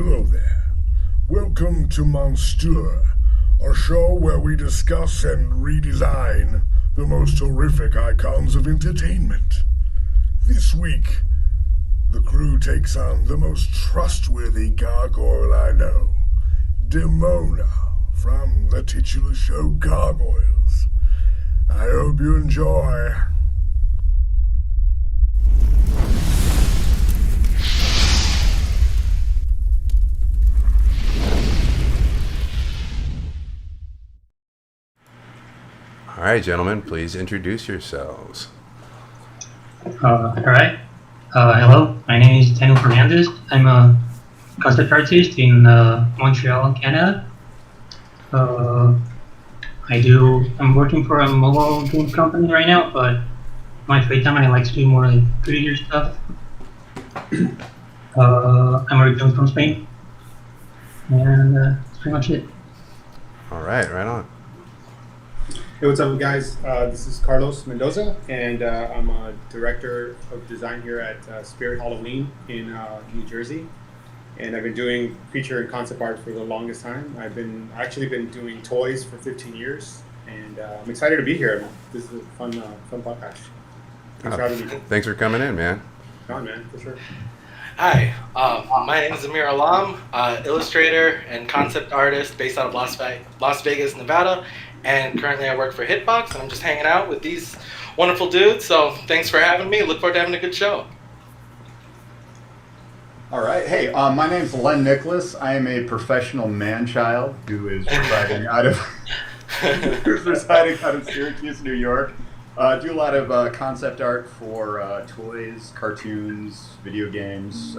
Hello there. Welcome to Monstieur, a show where we discuss and redesign the most horrific icons of entertainment. This week, the crew takes on the most trustworthy gargoyle I know, Demona, from the titular show Gargoyles. I hope you enjoy. All right, gentlemen, please introduce yourselves. All right. Hello, my name is Daniel Fernandez. I'm a concept artist in Montreal, Canada. I'm working for a mobile game company right now, but my free time I like to do more like creative stuff. I'm originally from Spain, and that's pretty much it. All right on. Hey, what's up, guys? This is Carlos Mendoza, and I'm a director of design here at Spirit Halloween in New Jersey. And I've been doing feature and concept art for the longest time. I've actually been doing toys for 15 years, and I'm excited to be here. This is a fun podcast. Thanks for having me. Thanks for coming in, man. On, man, for sure. Hi, my name is Amir Alam, illustrator and concept artist based out of Las Vegas, Nevada. And currently I work for Hitbox, and I'm just hanging out with these wonderful dudes. So thanks for having me. Look forward to having a good show. All right. Hey, my name's Len Nicholas. I am a professional man-child who is residing out of Syracuse, New York. Do a lot of concept art for toys, cartoons, video games.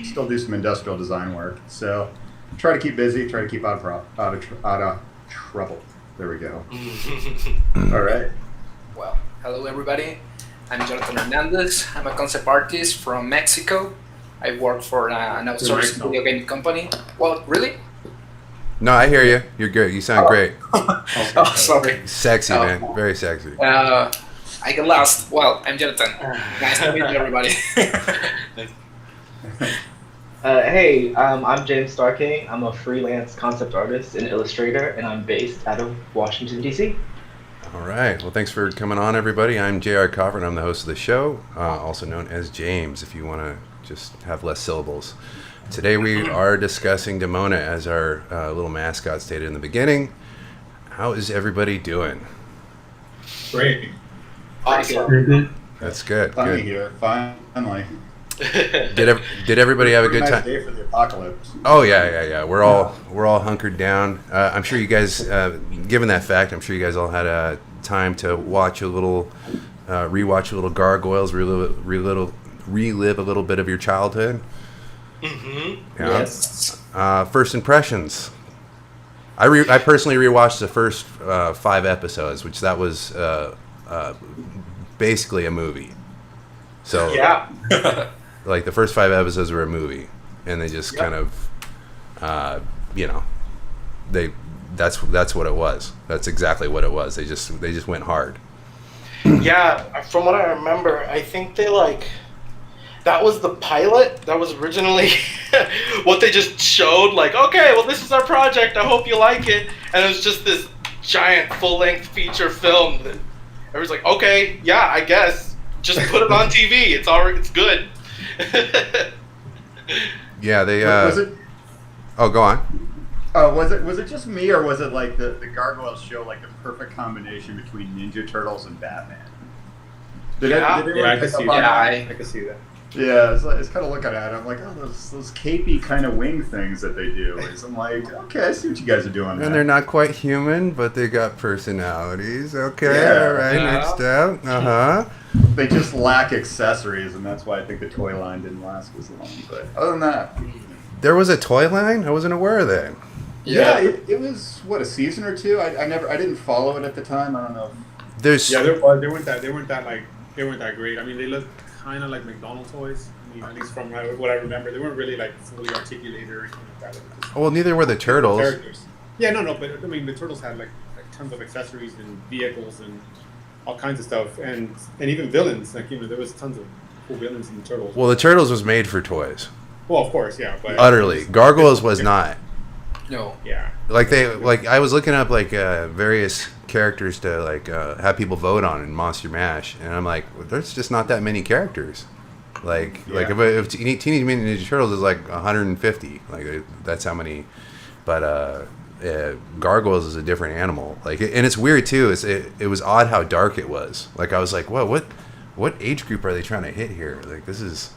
Still do some industrial design work. So try to keep busy. Try to keep out of trouble. There we go. All right. Well, hello everybody. I'm Jonathan Hernandez. I'm a concept artist from Mexico. I work for an outsourced video game company. Well, really? No, I hear you. You're good. You sound great. Oh, sorry. Sexy, man. Very sexy. I get lost. Well, I'm Jonathan. Nice to meet you, everybody. Hey, I'm James Starking. I'm a freelance concept artist and illustrator, and I'm based out of Washington, D.C. All right. Well, thanks for coming on, everybody. I'm J.R. Cofford. I'm the host of the show, also known as James, if you want to just have less syllables. Today we are discussing Demona, as our little mascot stated in the beginning. How is everybody doing? Great. Awesome. Very good. That's good. Funny Good. here, finally. Did everybody have a good Nice time? day for the apocalypse. Oh yeah. We're all hunkered down. I'm sure you guys, given that fact, I'm sure you guys all had time to watch a little, rewatch a little Gargoyles, relive a little bit of your childhood. Mm-hmm. Yeah. Yes. First impressions. I personally rewatched the first 5 episodes, which that was basically a movie. So Yeah. like the first 5 episodes were a movie, and they just kind of, that's what it was. That's exactly what it was. They just went hard. Yeah, from what I remember, I think that was the pilot. That was originally what they just showed. Like, okay, well, this is our project. I hope you like it. And it was just this giant full-length feature film that everyone's like, okay, yeah, I guess. Just put it on TV. It's good. Yeah, they. Was it? Oh, go on. Was it just me, or was it like the Gargoyles show like the perfect combination between Ninja Turtles and Batman? Did Yeah. anyone I can pick see up on that. Yeah, I can see that. Yeah, it's kind of looking at it. I'm like, oh, those capey kind of wing things that they do. I'm like, okay, I see what you guys are doing. And they're not quite human, but they got personalities. Okay, Yeah. all right, Yeah. next up. Uh-huh. They just lack accessories, and that's why I think the toy line didn't last as long. But other than that, There was a toy line? I wasn't aware of that. yeah, it was a season or two. I didn't follow it at the time. I don't know. There's Yeah, they weren't that great. I mean, they looked kind of like McDonald's toys. I mean, at least from what I remember, they weren't really like fully articulated or anything like that. They were just well, neither were the turtles. characters. Yeah, no, but I mean, the turtles had like tons of accessories and vehicles and all kinds of stuff, and even villains. Like, there was tons of cool villains in the turtles. Well, the turtles was made for toys. Well, of course, yeah, but Utterly. Gargoyles was not. No. yeah. Like I was looking up like various characters to like have people vote on in Monster Mash, and I'm like, well, there's just not that many characters. Like if Teenage Mutant Ninja Turtles is like 150, like that's how many. But Gargoyles is a different animal. Like, and it's weird too. It was odd how dark it was. Like I was like, whoa, what age group are they trying to hit here? Like this is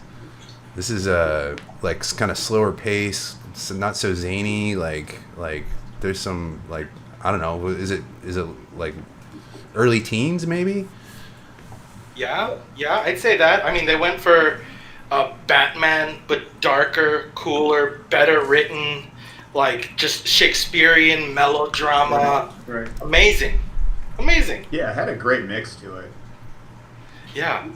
like kind of slower pace, not so zany. Like there's some like I don't know. Is it like early teens maybe? Yeah, I'd say that. I mean, they went for Batman, but darker, cooler, better written, like just Shakespearean melodrama. Right. Amazing. Yeah, it had a great mix to it. Yeah.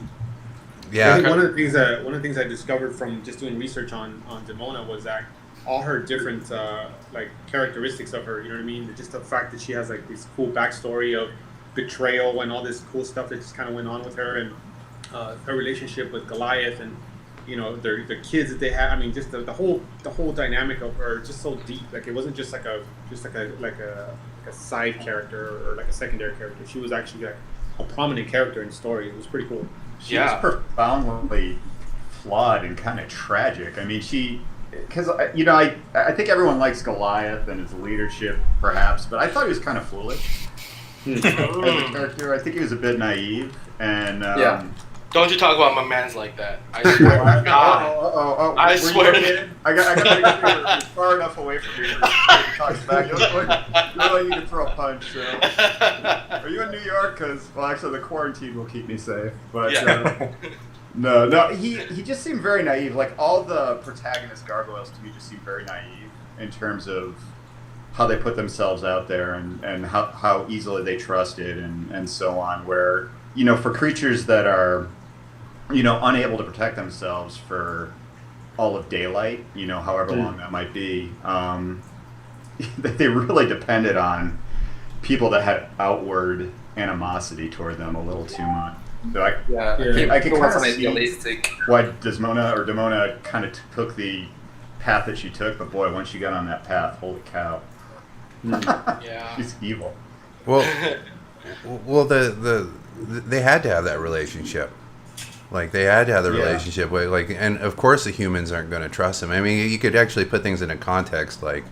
Yeah. I think one of the things I discovered from just doing research on Demona was that all her different like characteristics of her, you know what I mean? Just the fact that she has like this cool backstory of betrayal and all this cool stuff that just kind of went on with her, and her relationship with Goliath, and you know the kids that they had. I mean, just the whole dynamic of her, just so deep. Like it wasn't just like a side character or like a secondary character. She was actually like a prominent character in the story. It was pretty cool. She was profoundly flawed and kind of tragic. I mean, because you know, I think everyone likes Goliath and his leadership, perhaps, but I thought he was kind of foolish as a character. I think he was a bit naive, and Don't you talk about my mans like that? I swear to God. I swear to I got you're far enough away from me to talk back. You're like you can throw a punch. So. Are you in New York? Because actually the quarantine will keep me safe. But no, he just seemed very naive. Like all the protagonist gargoyles to me just seemed very naive in terms of how they put themselves out there and how easily they trusted and so on. Where you know, for creatures that are unable to protect themselves for all of daylight, however long that might be, they really depended on people that had outward animosity toward them a little too much. So I can kind of see why Demona kind of took the path that she took, but boy, once she got on that path, holy cow. She's evil. Well, they had to have that relationship. Like they had to have the relationship with, like, and of course the humans aren't going to trust him. I mean, you could actually put things into context. Like,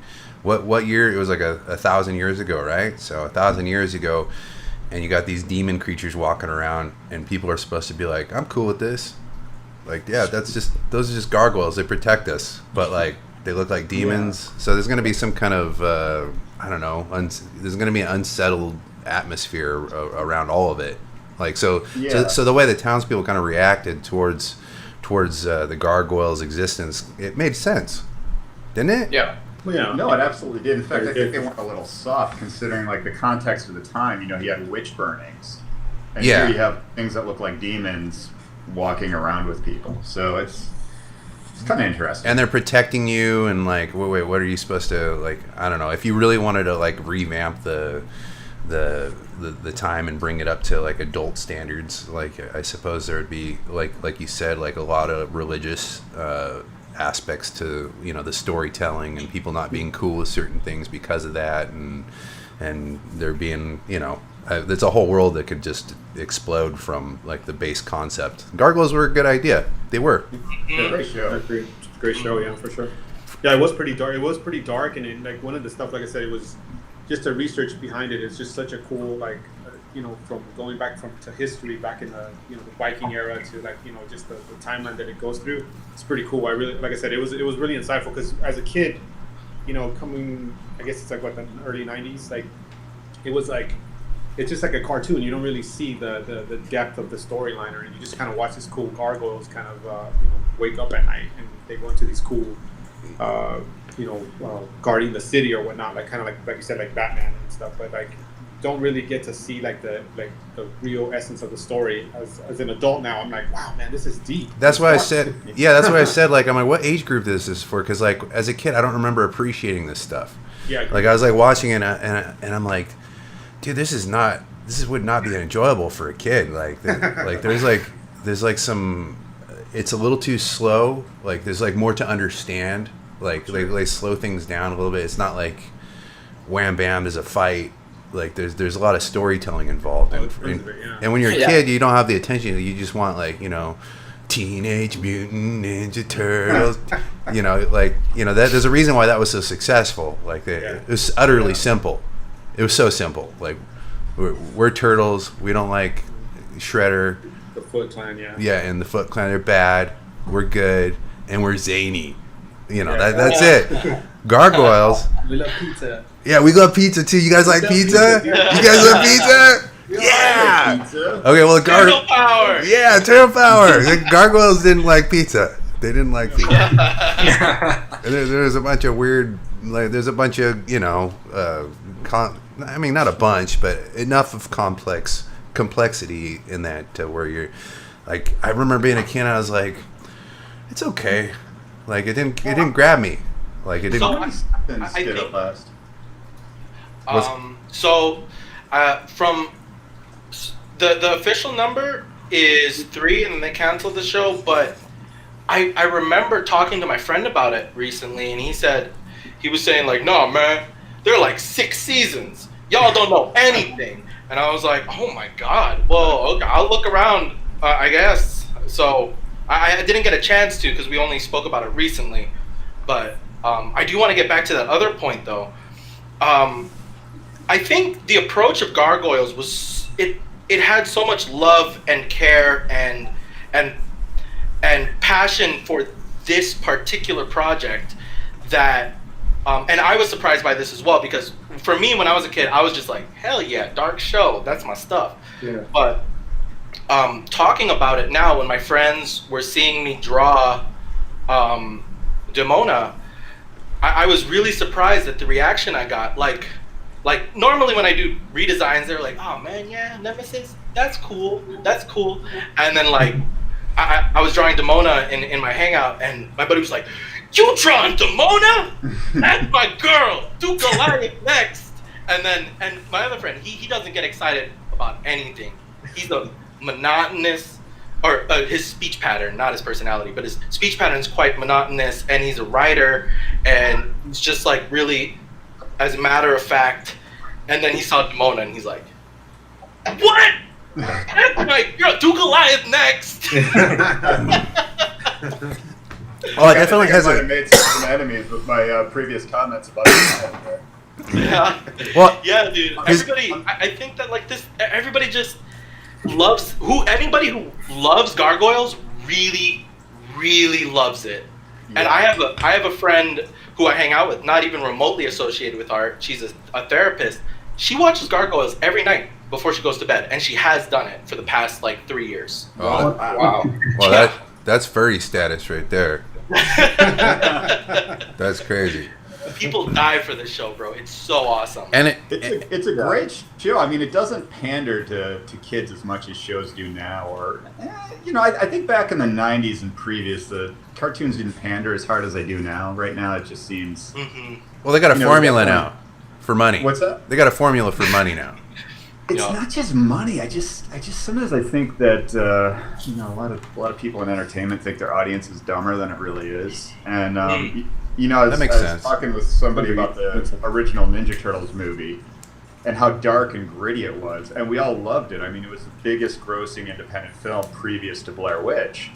what year? It was like 1,000 years ago, right? So 1,000 years ago, and you got these demon creatures walking around, and people are supposed to be like, "I'm cool with this." Like, yeah, those are just gargoyles. They protect us, but like they look like demons. So there's going to be some kind of I don't know. There's going to be an unsettled atmosphere around all of it. Like so the way the townspeople kind of reacted towards the gargoyles' existence, it made sense, didn't it? Yeah. Well, yeah. No, it absolutely did. In fact, I think they went a little soft considering like the context of the time. You had witch burnings, and here you have things that look like demons walking around with people. So it's kind of interesting. And they're protecting you, and like, wait, what are you supposed to like? I don't know. If you really wanted to like revamp the time and bring it up to like adult standards, like I suppose there would be like you said, like a lot of religious aspects to the storytelling and people not being cool with certain things because of that, and there being there's a whole world that could just explode from like the base concept. Gargoyles were a good idea. They were. Great show. Great show, yeah, for sure. Yeah, it was pretty dark. And like one of the stuff, like I said, it was just the research behind it is just such a cool, like, from going back to history back in the the Viking era to like just the timeline that it goes through. It's pretty cool. I really, like I said, it was really insightful because as a kid, coming, I guess it's like the early '90s, like it was like it's just like a cartoon. You don't really see the depth of the storyline, or you just kind of watch this cool gargoyles kind of wake up at night and they go into these cool. Guarding the city or whatnot, like kind of like you said, like Batman and stuff, but like don't really get to see like the real essence of the story. As an adult now, I'm like, wow, man, this is deep. That's why I said, that's why I said, like, I'm like, what age group this is for? Because like as a kid, I don't remember appreciating this stuff. Yeah. Like I was like watching it, and I'm like, dude, this would not be enjoyable for a kid. Like, there's some. it's a little too slow. Like there's like more to understand. Like they slow things down a little bit. It's not like wham bam, there's a fight. Like there's a lot of storytelling involved. And when you're a kid, you don't have the attention. You just want like, you know, Teenage Mutant Ninja Turtles. You know, like, you know, that there's a reason why that was so successful. Like it was utterly simple. It was so simple. Like we're turtles. We don't like Shredder. The Foot Clan, Yeah, and the Foot Clan are bad. We're good, and we're zany. You know, that's it. Gargoyles. We love pizza. Yeah, we love pizza too. You guys like pizza? You guys love pizza? Yeah. Pizza. Okay, well, Turtle power. Yeah, turtle power. The Gargoyles didn't like pizza. They didn't like pizza. And there's a bunch of weird, like, there's a bunch of, you know, I mean, not a bunch, but enough of complexity in that where you're, like, I remember being a kid, I was like, it's okay. Like, it didn't grab me. Like, it didn't. I think, last. From the official number is 3, and then they canceled the show. But I remember talking to my friend about it recently, and he was saying like, no man, there are like 6 seasons. Y'all don't know anything. And I was like, oh my god. Well, okay, I'll look around, I guess. So I didn't get a chance to because we only spoke about it recently. But I do want to get back to that other point though. I think the approach of Gargoyles was it had so much love and care and passion for this particular project that and I was surprised by this as well, because for me when I was a kid I was just like, hell yeah, dark show, that's my stuff. Yeah. But talking about it now, when my friends were seeing me draw Demona, I was really surprised at the reaction I got. Like normally when I do redesigns, they're like, oh man, yeah, Nemesis, that's cool. And then like I was drawing Demona in my hangout, and my buddy was like, you drawing Demona? That's my girl. Do Goliath next. And my other friend, he doesn't get excited about anything. He's a monotonous, or his speech pattern, not his personality, but his speech pattern is quite monotonous, and he's a writer, and it's just like really as a matter of fact. And then he saw Demona, and he's like, what? That's my girl. Do Goliath next. Oh, it definitely has I made some enemies with my previous comments about it. Yeah. Well, yeah, dude. Everybody, I think that like this, everybody just loves anybody who loves Gargoyles really, really loves it. Yeah. And I have a friend who I hang out with, not even remotely associated with art. She's a therapist. She watches Gargoyles every night before she goes to bed, and she has done it for the past like 3 years. Oh, Wow. Well, that's furry status right there. That's crazy. People die for this show, bro. It's so awesome. And it's a great show. I mean, it doesn't pander to kids as much as shows do now. Or, you know, I think back in the 90s and previous, the cartoons didn't pander as hard as they do now. Right now, it just seems... Mm-hmm. Well, they got a formula now for money. What's that? They got a formula for money now. It's not just money. I just sometimes I think that you know, a lot of people in entertainment think their audience is dumber than it really is. And you know, I was talking with somebody about the original Ninja Turtles movie and how dark and gritty it was, and we all loved it. I mean, it was the biggest grossing independent film previous to Blair Witch,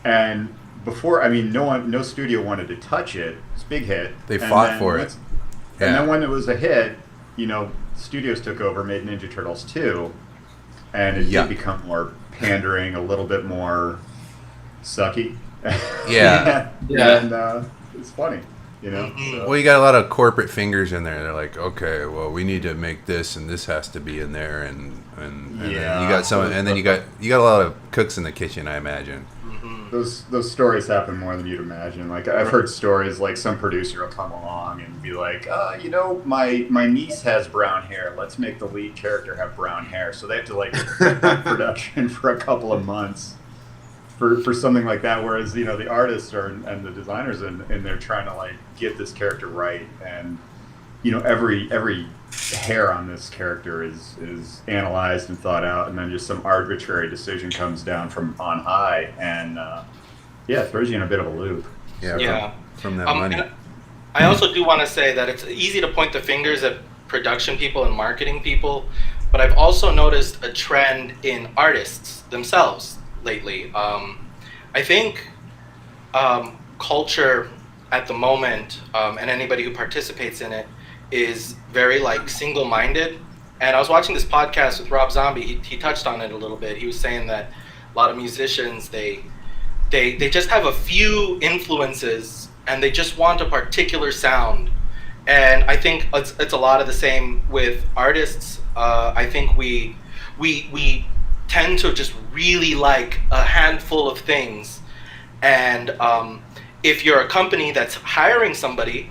and before, I mean, no studio wanted to touch it. It's a big hit. They fought for it. And then when it was a hit, you know, studios took over, made Ninja Turtles 2, and it did become more pandering, a little bit more sucky. Yeah. And it's funny, you know. So. Well, you got a lot of corporate fingers in there. They're like, okay, well, we need to make this, and this has to be in there, and then you got some, and then you got a lot of cooks in the kitchen, I imagine. Those stories happen more than you'd imagine. Like, I've heard stories like some producer will come along and be like, you know, my niece has brown hair. Let's make the lead character have brown hair. So they have to like production for a couple of months for something like that. Whereas, you know, the artists and the designers in there trying to like get this character right, and you know, every hair on this character is analyzed and thought out, and then just some arbitrary decision comes down from on high, and Yeah, it throws you in a bit of a loop. Yeah. From that money. And I also do want to say that it's easy to point the fingers at production people and marketing people, but I've also noticed a trend in artists themselves lately. I think culture at the moment, and anybody who participates in it, is very like single-minded. And I was watching this podcast with Rob Zombie. He touched on it a little bit. He was saying that a lot of musicians, they just have a few influences and they just want a particular sound. And I think it's a lot of the same with artists. I think we tend to just really like a handful of things. And if you're a company that's hiring somebody,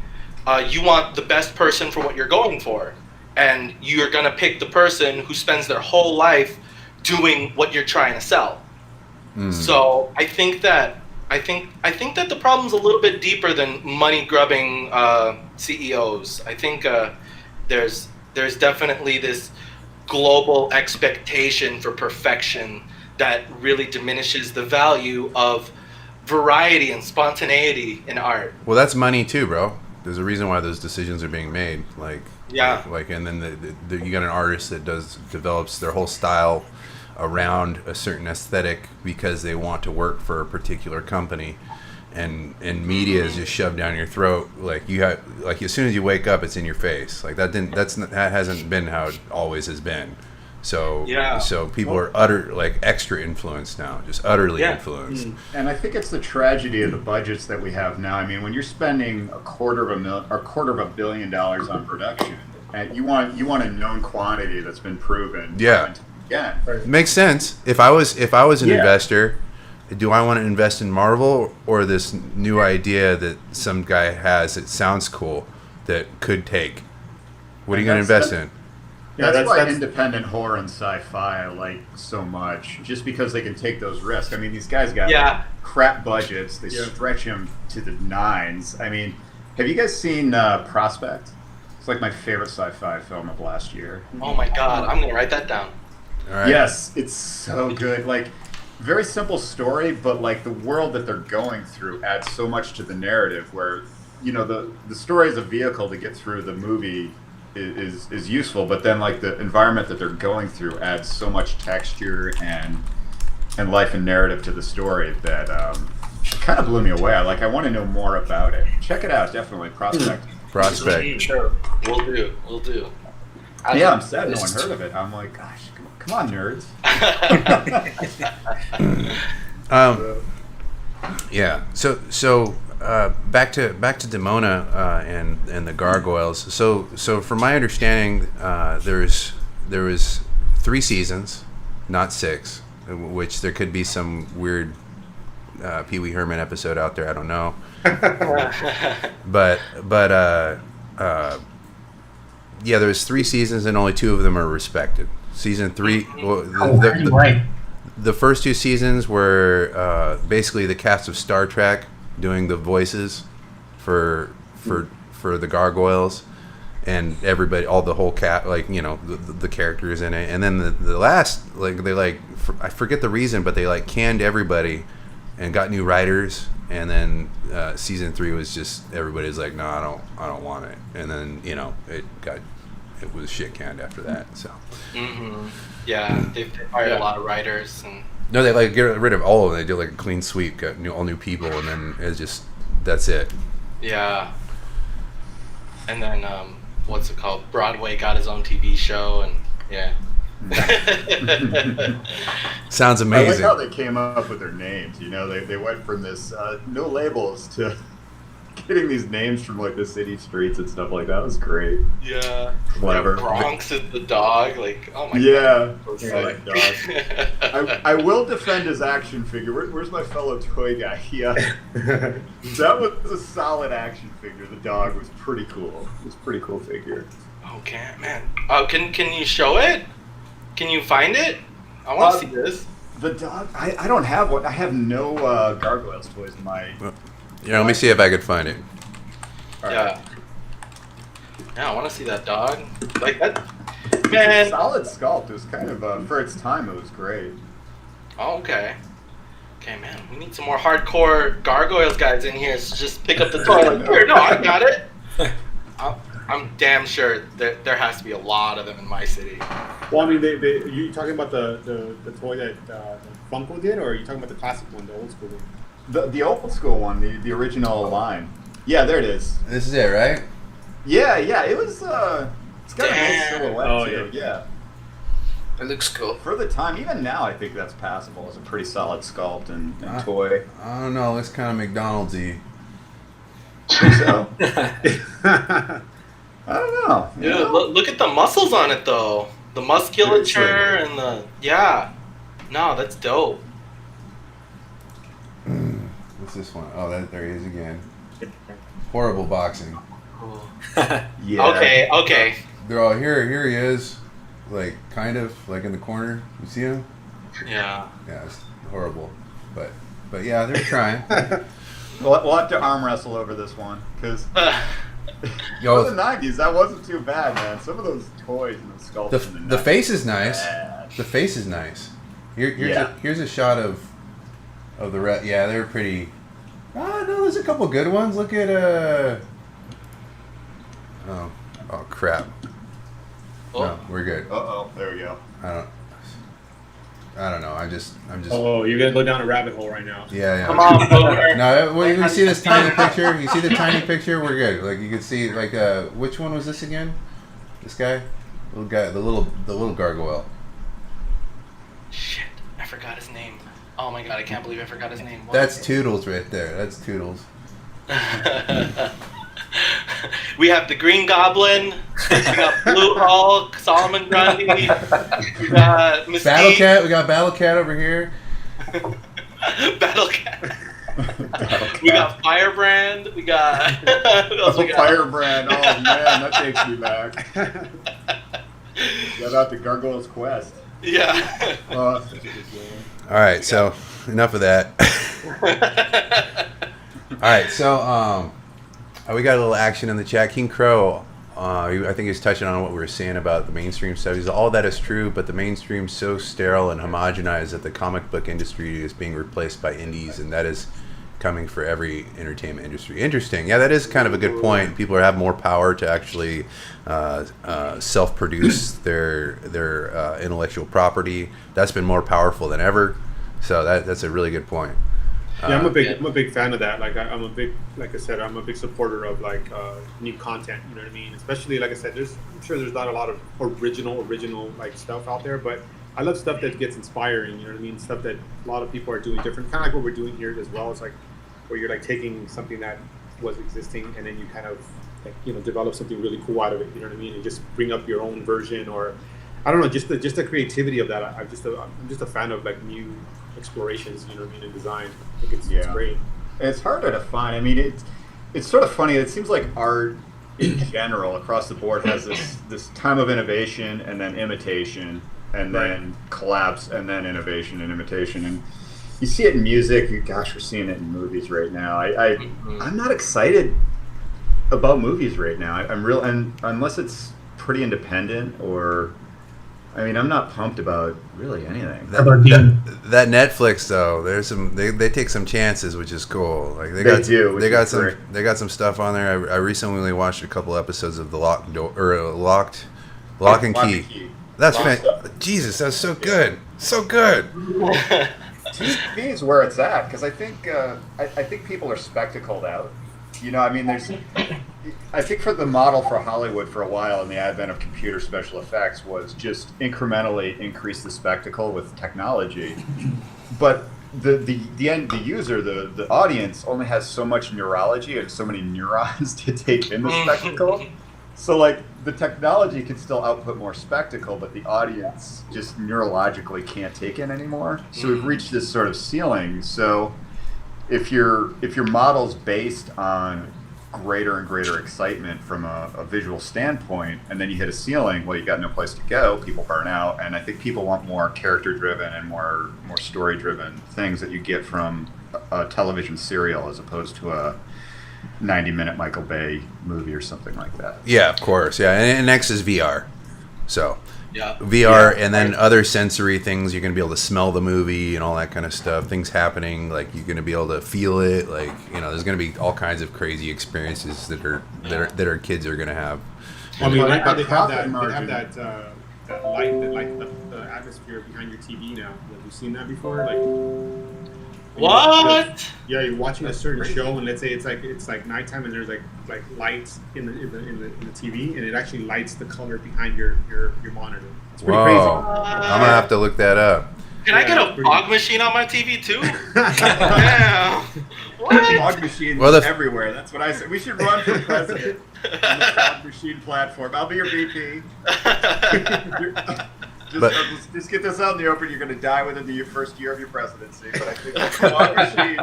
you want the best person for what you're going for. And you're going to pick the person who spends their whole life doing what you're trying to sell. So I think that the problem's a little bit deeper than money grubbing CEOs. I think there's definitely this global expectation for perfection that really diminishes the value of variety and spontaneity in art. Well, that's money too, bro. There's a reason why those decisions are being made. And then you got an artist that develops their whole style around a certain aesthetic because they want to work for a particular company, and media is just shoved down your throat. Like you have, like as soon as you wake up, it's in your face. Like that hasn't been how it always has been. So people are extra influenced now, just utterly influenced. And I think it's the tragedy of the budgets that we have now. I mean, when you're spending $250 million on production, and you want a known quantity that's been proven. Yeah. Yeah, makes sense. If I was an investor, do I want to invest in Marvel or this new idea that some guy has that sounds cool that could take? What are you going to invest in? Yeah, that's why independent horror and sci-fi I like so much, just because they can take those risks. I mean, these guys got crap budgets. They stretch them to the nines. I mean, have you guys seen Prospect? It's like my favorite sci-fi film of last year. Oh my God, I'm going to write that down. All right. Yes, it's so good. Like, very simple story, but like the world that they're going through adds so much to the narrative. Where, you know, the story as a vehicle to get through the movie is useful, but then like the environment that they're going through adds so much texture and life and narrative to the story that kind of blew me away. I want to know more about it. Check it out, definitely. Prospect. Sure, we'll do. I'm sad no one heard of it. I'm like, gosh. Come on, nerds. So back to Demona and the Gargoyles. So from my understanding, there was 3 seasons, not 6, which there could be some weird Pee Wee Herman episode out there. I don't know. but there was 3 seasons and only 2 of them are respected. Season 3, the first 2 seasons were basically the cast of Star Trek doing the voices for the Gargoyles, and everybody, the whole cat, like, you know, the characters in it. And then the last, I forget the reason, but they canned everybody and got new writers. And then season 3 was just everybody's like, no, I don't want it. And then, you know, it was shit canned after that. So they've hired a lot of writers, and no, they get rid of all of them. They do a clean sweep, got all new people, and then it's just that's it. And then what's it called, Broadway got his own TV show, and sounds amazing. I like how they came up with their names. You know, they went from this no labels to getting these names from the city streets and stuff like that. Was great. Clever. Bronx is the dog. Oh my God. Dog. I will defend his action figure. Where's my fellow toy guy? That was a solid action figure. The dog was pretty cool. It was a pretty cool figure. Okay, man. Can you show it? Can you find it? I want to see this. The dog. I don't have one. I have no Gargoyles toys in my. Let me see if I could find it. Yeah, I want to see that dog. That, man. Solid sculpt. It was kind of for its time. It was great. Oh, okay. Okay, man, we need some more hardcore Gargoyles guys in here. So just pick up the toy. Like, here, no, I got it. I'm damn sure there has to be a lot of them in my city. Well, I mean, are you talking about the toy that Funko did, or are you talking about the classic one, the old school one? The old school one, the original line. Yeah, there it is. This is it, right? Yeah, it was. It's got a nice silhouette Oh, too. Yeah. It looks cool. For the time, even now, I think that's passable. It's a pretty solid sculpt and toy. I don't know. It looks kind of McDonald's-y. Think so? I don't know. Dude, look at the muscles on it though. The musculature and the No, that's dope. What's this one? Oh, there he is again. Horrible boxing. Yeah. Okay. They're all here he is. Like, kind of, like in the corner. You see him? Yeah. Yeah, it's horrible. But yeah, they're trying. We'll have to arm wrestle over this one, because for the 90s, that wasn't too bad, man. Some of those toys and the sculpts. The face is nice. Bad. The face is nice. Here's a shot of the red. Yeah, they're pretty. No, there's a couple good ones. Look at Oh crap. Oh. No, we're good. There we go. I don't know. I'm just. Oh, you're gonna go down a rabbit hole right now. Yeah. Come on, Boomer. No, well, you see this tiny picture. You see the tiny picture. We're good. Like you can see, like which one was this again? This guy, little guy, the little gargoyle. Shit, I forgot his name. Oh my god, I can't believe I forgot his name. That's Toodles right there. That's Toodles. We have the Green Goblin. We got Blue Hulk, Solomon Grundy. We got Mystique. Battle Cat. We got Battle Cat over here. Battle Cat. We got Firebrand. We got. Who else we got? Firebrand. Oh man, that takes me back. Shout out to Gargoyles Quest. Yeah. Oh, such a good game. All right, so enough of that. All right, so we got a little action in the chat. King Crow, I think he's touching on what we were saying about the mainstream studies. All that is true, but the mainstream's so sterile and homogenized that the comic book industry is being replaced by indies, and that is coming for every entertainment industry. Interesting. Yeah, that is kind of a good point. People have more power to actually self-produce their intellectual property. That's been more powerful than ever. So that's a really good point. Yeah, I'm a big fan of that. Like I'm a big supporter of like new content. You know what I mean? Especially like I said, I'm sure there's not a lot of original like stuff out there, but I love stuff that gets inspiring. You know what I mean? Stuff that a lot of people are doing different, kind of like what we're doing here as well. It's like where you're like taking something that was existing and then you kind of like, develop something really cool out of it. You know what I mean? And just bring up your own version, or I don't know, just the creativity of that. I'm just a fan of like new explorations, you know what I mean, in design. I think it's great. It's hard to define. I mean, it's sort of funny. It seems like art in general across the board has this time of innovation and then imitation and then collapse and then innovation and imitation. And you see it in music. Gosh, we're seeing it in movies right now. I'm not excited about movies right now. And unless it's pretty independent or. I mean, I'm not pumped about really anything. That Netflix though, there's some they take some chances, which is cool. Like they got some stuff on there. I recently watched a couple episodes of the Lock and Key. That's Jesus, that's so good, so good. TV is where it's at because I think people are spectacled out. I mean, I think for the model for Hollywood for a while in the advent of computer special effects was just incrementally increase the spectacle with technology. But the user, the audience only has so much neurology and so many neurons to take in the spectacle. So like the technology can still output more spectacle, but the audience just neurologically can't take in anymore. So we've reached this sort of ceiling. So if your model's based on greater and greater excitement from a visual standpoint, and then you hit a ceiling, well, you got no place to go, people burn out, and I think people want more character-driven and more story-driven things that you get from a television serial as opposed to a 90-minute Michael Bay movie or something like that. Yeah, of course. Yeah, and next is VR. So Yeah. VR, and then other sensory things. You're going to be able to smell the movie and all that kind of stuff. Things happening, like you're going to be able to feel it. Like, you know, there's going to be all kinds of crazy experiences that our kids are going to have. I mean, right now the they have profit margin. that light, the atmosphere behind your TV now. Have you seen that before? Like, What? yeah, you're watching a certain show, and let's say it's like nighttime, and there's like lights in the TV, and it actually lights the color behind your monitor. It's pretty crazy. I'm gonna have to look that up. Can I get a fog machine on my TV too? Yeah. What? Fog machines Well, everywhere. That's what I said. We should run for president on the fog machine platform. I'll be your VP. Just get this out in the open. You're going to die within the first year of your presidency. But I think the fog machine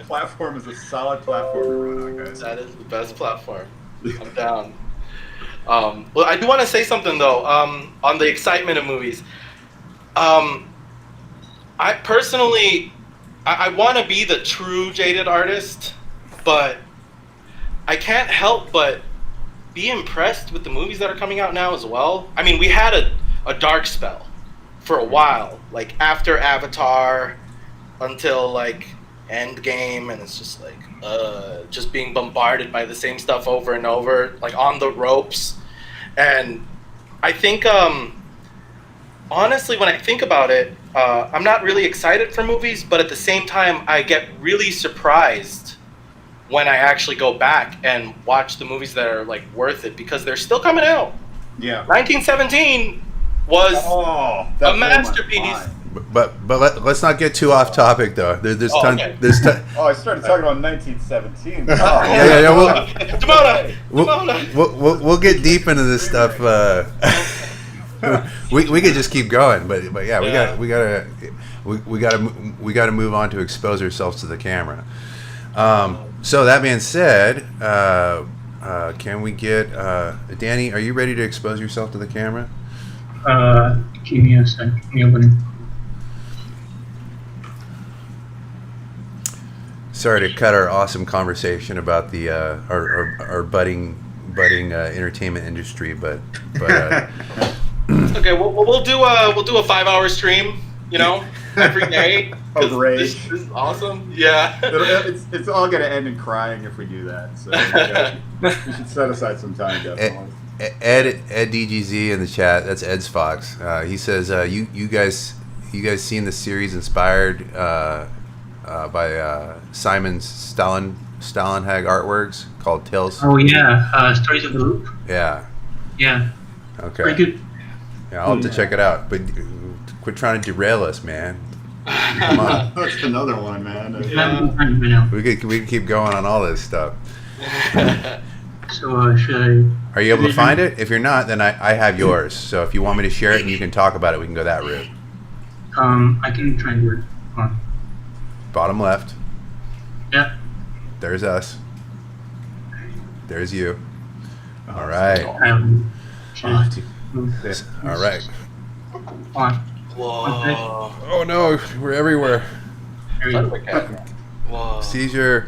platform is a solid platform to run on, guys. That is the best platform. I'm down. Well, I do want to say something though. On the excitement of movies. I personally, I want to be the true jaded artist, but I can't help but be impressed with the movies that are coming out now as well. I mean, we had a dark spell for a while, like after Avatar until like Endgame, and it's just like just being bombarded by the same stuff over and over, like on the ropes. And I think honestly, when I think about it, I'm not really excited for movies, but at the same time I get really surprised when I actually go back and watch the movies that are like worth it, because they're still coming out. Yeah. 1917 was that a masterpiece. But let's not get too off topic though. There's ton. Okay. I started talking about 1917. Yeah. Demona. We'll get deep into this stuff. We could just keep going, but yeah, we gotta move on to expose ourselves to the camera. So that being said, can we get Danny? Are you ready to expose yourself to the camera? Give me a sec. Let me open it. Sorry to cut our awesome conversation about the our budding entertainment industry, but Okay, we'll do a 5-hour stream, you know, every day. Of rage. This is awesome. Yeah. It's all going to end in crying if we do that. So we should set aside some time, definitely. Ed DGZ in the chat. That's Ed's Fox. He says, you guys seen the series inspired by Simon Stalenhag artworks called Tales? Oh yeah, Stories of the Loop. Yeah. Yeah. Okay. Pretty good. Yeah, I'll have to check it out. But quit trying to derail us, man. Come on. That's another one, man. We could keep going on all this stuff. So should I? Are you able to find it? If you're not, then I have yours. So if you want me to share it and you can talk about it, we can go that route. I can try and do it. Hold on. Bottom left. Yeah. There's us. There's you. All right. All right. On. Whoa. Oh no, we're everywhere. There you go. Whoa. Seizure.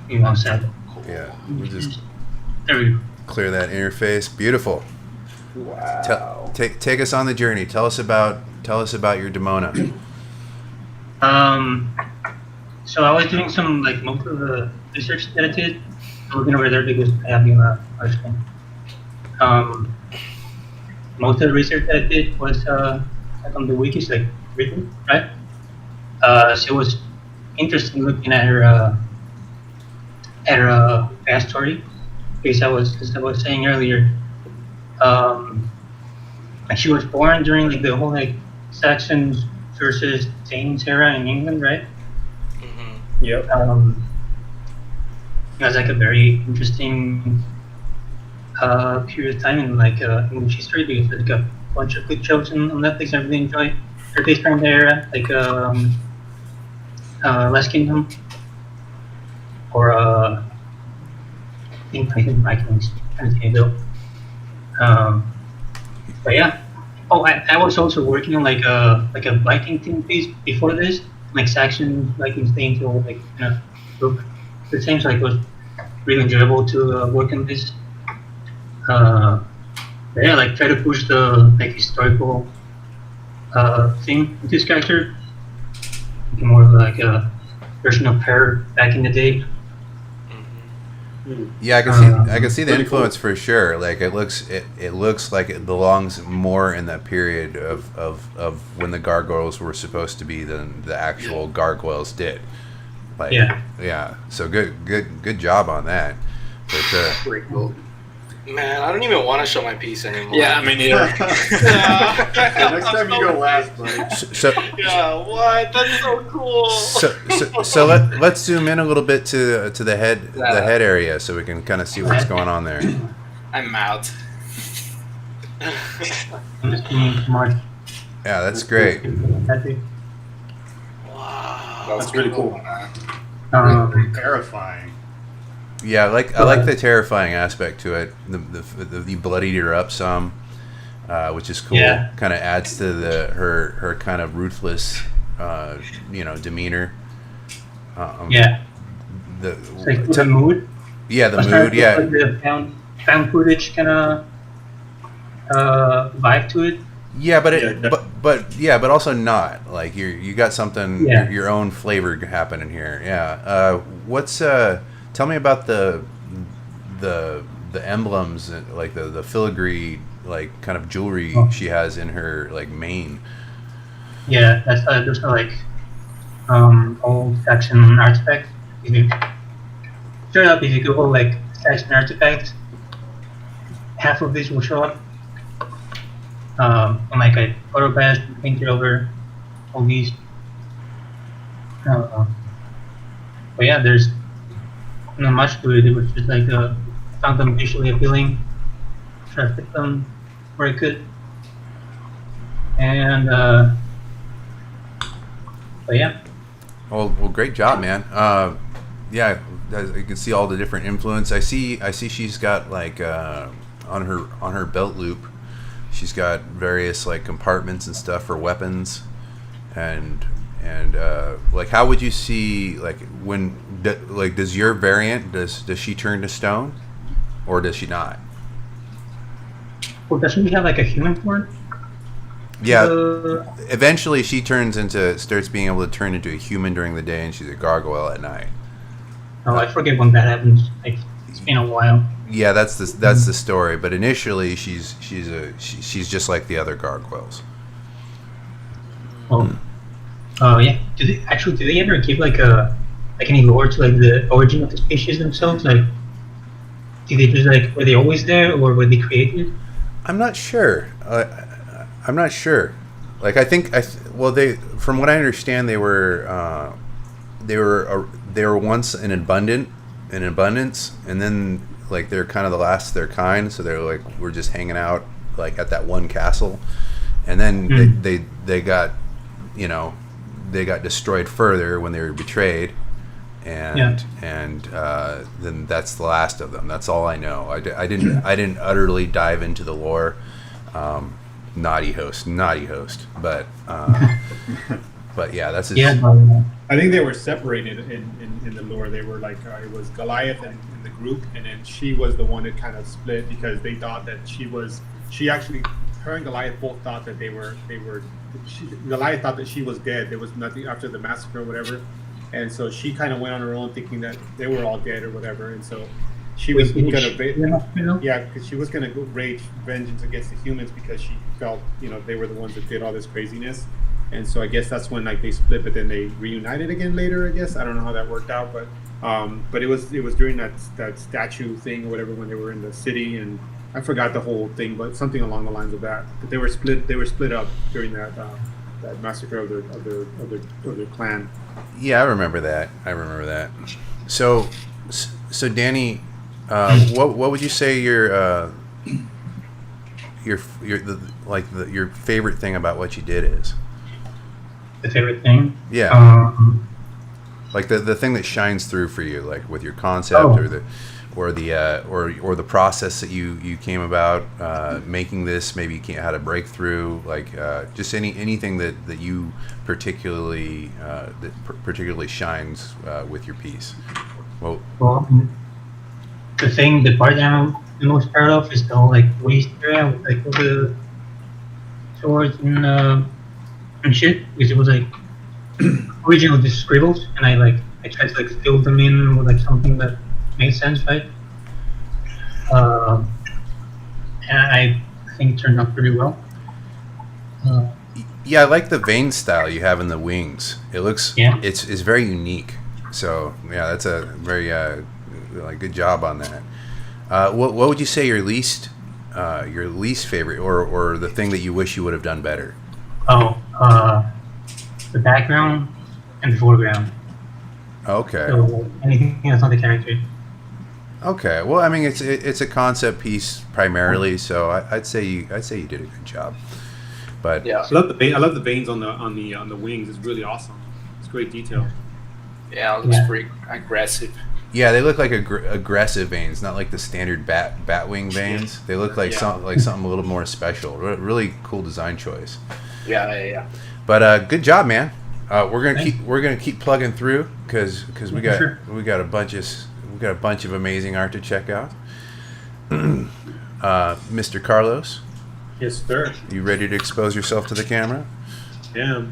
You want to Yeah. We'll just There we go. clear that interface. Beautiful. Wow. Take us on the journey. Tell us about your Demona. So I was doing some most of the research that I did. Looking over there because I have you on our screen. Most of the research that I did was on the wikis, written, right? So it was interesting looking at her backstory, because as I was saying earlier, she was born during the whole Saxons versus Danes era in England, right? Mm-hmm. Yep. It was a very interesting period of time in English history, because there's a bunch of good shows on Netflix I really enjoy. They're based around the era, Last Kingdom, or I think Vikings, though. But yeah. Oh, I was also working on a Viking theme piece before this, Saxon Vikings theme to book. It seems like it was really enjoyable to work on this. Yeah, like try to push the like historical thing with this character. More like a version of her back in the day. Yeah, I can see the influence for sure. Like it looks like it belongs more in that period of when the Gargoyles were supposed to be than the actual Gargoyles did. Like, yeah. So good job on that. But, Pretty cool. Man, I don't even want to show my piece anymore. Yeah, I mean, Next time you go last, buddy. so Yeah, what? That's so cool. so let's zoom in a little bit to the head area so we can kind of see what's going on there. I'm out. I'm just doing too much. Yeah, that's great. Wow. That's really cool. Terrifying. Yeah, I like the terrifying aspect to it. The bloodied her up some, which is cool. Yeah. Kind of adds to her kind of ruthless, demeanor. Yeah. The Mood. Yeah, the mood. Yeah. Like the found footage kind of vibe to it. Yeah, but also not like you got something your own flavor happening here. Yeah. Tell me about the emblems, like the filigree, like kind of jewelry she has in her like mane. Yeah, those are like old faction artifacts. If you Google like faction artifacts, half of these will show up. And like I photographed and painted over all these. But yeah, there's not much to it. It was just like found them visually appealing, tried to fit them where I could, and but yeah. Well, great job, man. Yeah, you can see all the different influence. I see she's got like on her belt loop, she's got various like compartments and stuff for weapons, and like how would you see like does your variant does she turn to stone, or does she not? Well, doesn't she have like a human form? Yeah. Eventually, she starts being able to turn into a human during the day, and she's a gargoyle at night. Oh, I forget when that happens. Like it's been a while. Yeah, that's the story. But initially, she's just like the other gargoyles. Oh. Yeah. Do they ever give like any lore to like the origin of the species themselves? Like, did they just like were they always there or were they created? I'm not sure. Like I think from what I understand they were once in abundance, and then like they're kind of the last of their kind, so they're like we're just hanging out like at that one castle, and then they got destroyed further when they were betrayed, and then that's the last of them. That's all I know. I didn't utterly dive into the lore. Naughty host, but yeah, that's his. Yeah, I think they were separated in the lore. They were like it was Goliath in the group, and then she was the one that kind of split because they thought that her and Goliath both thought that Goliath thought that she was dead. There was nothing after the massacre or whatever, and so she kind of went on her own thinking that they were all dead or whatever, and so she was because she was gonna go rage vengeance against the humans because she felt they were the ones that did all this craziness, and so I guess that's when like they split, but then they reunited again later. I guess I don't know how that worked out, but it was during that statue thing or whatever when they were in the city, and I forgot the whole thing, but something along the lines of that. But they were split up during that massacre of their clan. Yeah, I remember that. So Danny, what would you say your favorite thing about what you did is? The favorite thing? Yeah. Like the thing that shines through for you, like with your concept or the process that you came about making this. Maybe you had a breakthrough, like just anything that you particularly shines with your piece. Well, the part that I'm the most proud of is the whole like waist area with like all the swords and shit, because it was like original just scribbles, and I tried to like fill them in with like something that made sense, right? And I think it turned out pretty well. Yeah, I like the vein style you have in the wings. It looks, Yeah. it's very unique. So yeah, that's a very like good job on that. What would you say your least favorite, or the thing that you wish you would have done better? Oh, the background and the foreground. Okay. So anything that's not the character. Okay. Well, I mean, it's a concept piece primarily, so I'd say you did a good job. But Yeah. I love the veins on the wings. It's really awesome. It's great detail. Yeah, it looks Yeah. pretty aggressive. yeah, they look like aggressive veins, not like the standard bat wing veins. They look like something a little more special. Really cool design choice. Yeah. But good job, man. We're Thanks. gonna keep plugging through because we got Sure. a bunch of amazing art to check out. Mr. Carlos, Yes, sir. you ready to expose yourself to the camera? Damn.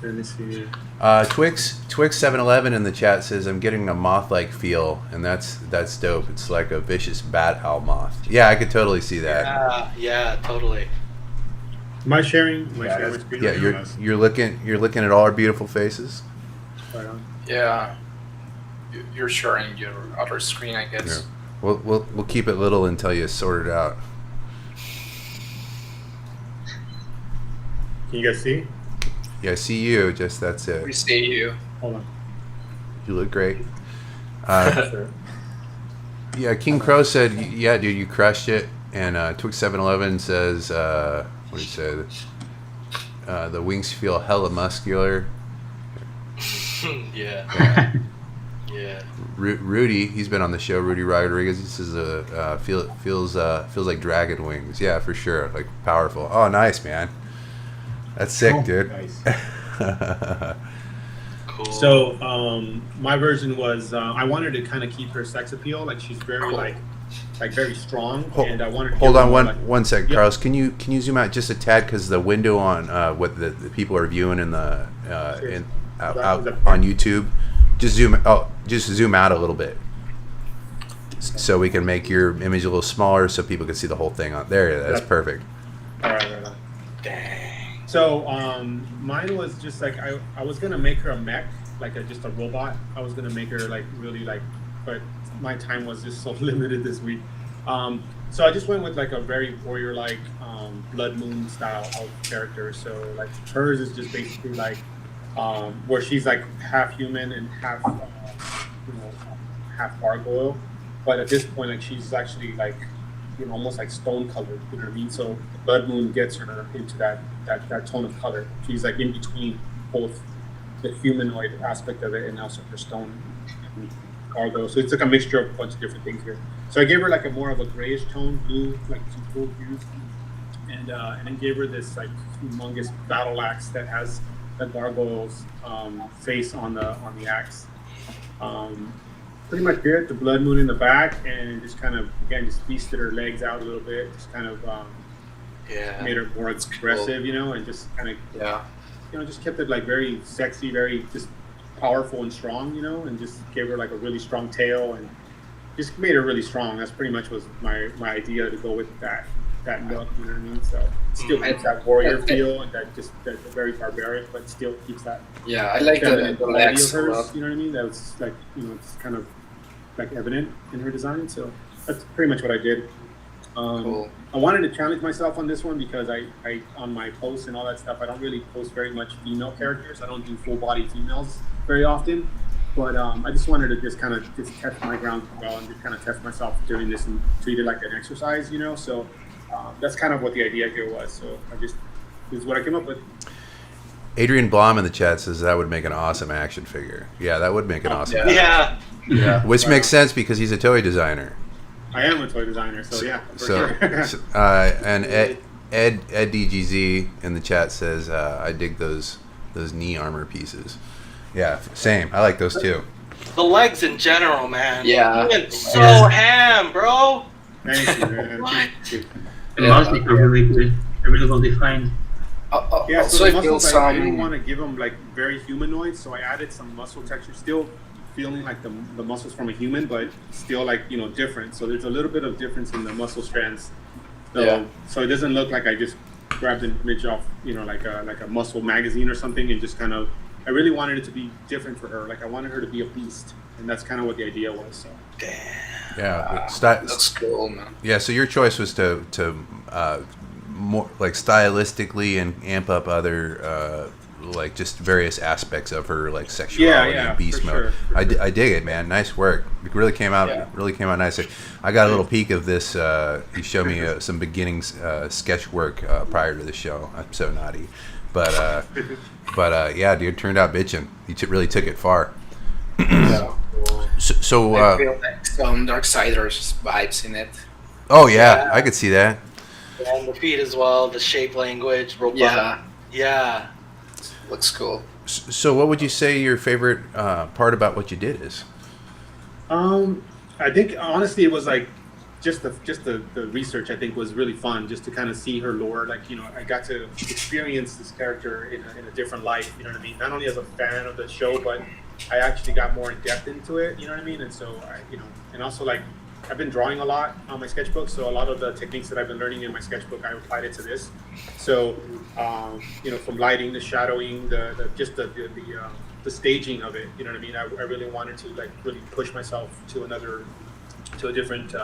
Let me see. Twix 711 in the chat says I'm getting a moth-like feel, and that's dope. It's like a vicious bat owl moth. Yeah, I could totally see that. Yeah, totally. Am I sharing? Am I Yeah, sharing my that's- screen? Yeah, you're looking at all our beautiful faces. Right on. Yeah. You're sharing your other screen, I guess. Yeah. We'll keep it little until you sort it out. Can you guys see? Yeah, I see you. Just that's We it. see you. Hold on. You look great. Sure. Yeah, King Crow said, "Yeah, dude, you crushed it." And Twix 711 says, "What did he say? The wings feel hella muscular." Yeah. Yeah. Rudy, he's been on the show. Rudy Rodriguez. He says, feels like dragon wings." Yeah, for sure. Like powerful. Oh, nice, man. That's sick, Cool. dude. Nice. Cool. So my version was I wanted to kind of keep her sex appeal. Like she's very like very strong, and I wanted to Hold give on her, one second, Yeah. Carlos. Can you zoom out just a tad, because the window on what the people are viewing in the out on YouTube, just zoom out a little bit, so we can make your image a little smaller so people can see the whole thing on there. That's Yeah. perfect. All right. Dang. So mine was just like I was gonna make her a mech, like just a robot. I was gonna make her like really like, but my time was just so limited this week. So I just went with like a very warrior like Blood Moon style of character. So like hers is just basically like where she's like half human and half half gargoyle, but at this point like she's actually like almost like stone colored. You know what I mean? So Blood Moon gets her into that tone of color. She's like in between both the humanoid aspect of it and also her stone gargoyle. So it's like a mixture of a bunch of different things here. So I gave her like a more of a grayish tone, blue, like some cool hues, and then gave her this like humongous battle axe that has the gargoyle's face on the axe. Pretty much did the Blood Moon in the back, and just kind of again just feasted her legs out a little bit, just kind of made her more aggressive, and just kind of just kept it like very sexy, very just powerful and strong, and just gave her like a really strong tail and just made her really strong. That's pretty much was my idea to go with that look, you know what I mean? So it still keeps that warrior feel and that very barbaric, but still keeps that Yeah, I like feminine the quality legs of a hers, lot. you know what I mean? That was like, it's kind of like evident in her design. So that's pretty much what I did. Cool. I wanted to challenge myself on this one because I on my posts and all that stuff, I don't really post very much female characters. I don't do full body females very often, but I just wanted to just kind of just test my ground well and just kind of test myself doing this and treat it like an exercise, So that's kind of what the idea here was. So this is what I came up with. Adrian Blom in the chat says that would make an awesome action figure. Yeah, that would make an awesome. Yeah. Yeah. Which makes sense because he's a toy designer. I am a toy designer, so yeah, for So, sure. and Ed DGZ in the chat says I dig those knee armor pieces. Yeah, same. I like those too. The legs in general, man. Yeah. You went so ham, bro. Thank you, man. What? Thank you. The muscles are really good. They're really well defined. Yeah, Also, so I the feel muscles, I didn't some. want to give them like very humanoid, so I added some muscle texture. Still feeling like the muscles from a human, but still like different. So there's a little bit of difference in the muscle strands. So it doesn't look like I just grabbed an image off like a muscle magazine or something and just kind of. I really wanted it to be different for her. Like I wanted her to be a beast, and that's kind of what the idea was. So. Yeah, That's cool, man. yeah. So your choice was to more like stylistically and amp up other like just various aspects of her like sexuality and beast mode. Sure, I dig it, man. Nice work. It really came out nicely. I got a little peek of this. You showed me some beginning sketch work prior to the show. I'm so naughty, but yeah, dude, turned out bitchin'. You really took it far. So I feel like some Darksiders vibes in it. oh yeah, I could see that. And the feet as well, the shape language, robot. Yeah, Yeah. looks cool. So what would you say your favorite part about what you did is? I think honestly it was like just the research I think was really fun just to kind of see her lore. Like I got to experience this character in a different light. You know what I mean? Not only as a fan of the show, but I actually got more in depth into it. You know what I mean? And so and also like I've been drawing a lot on my sketchbook, so a lot of the techniques that I've been learning in my sketchbook, I applied it to this. So from lighting, the shadowing, the staging of it. You know what I mean? I really wanted to like really push myself to a different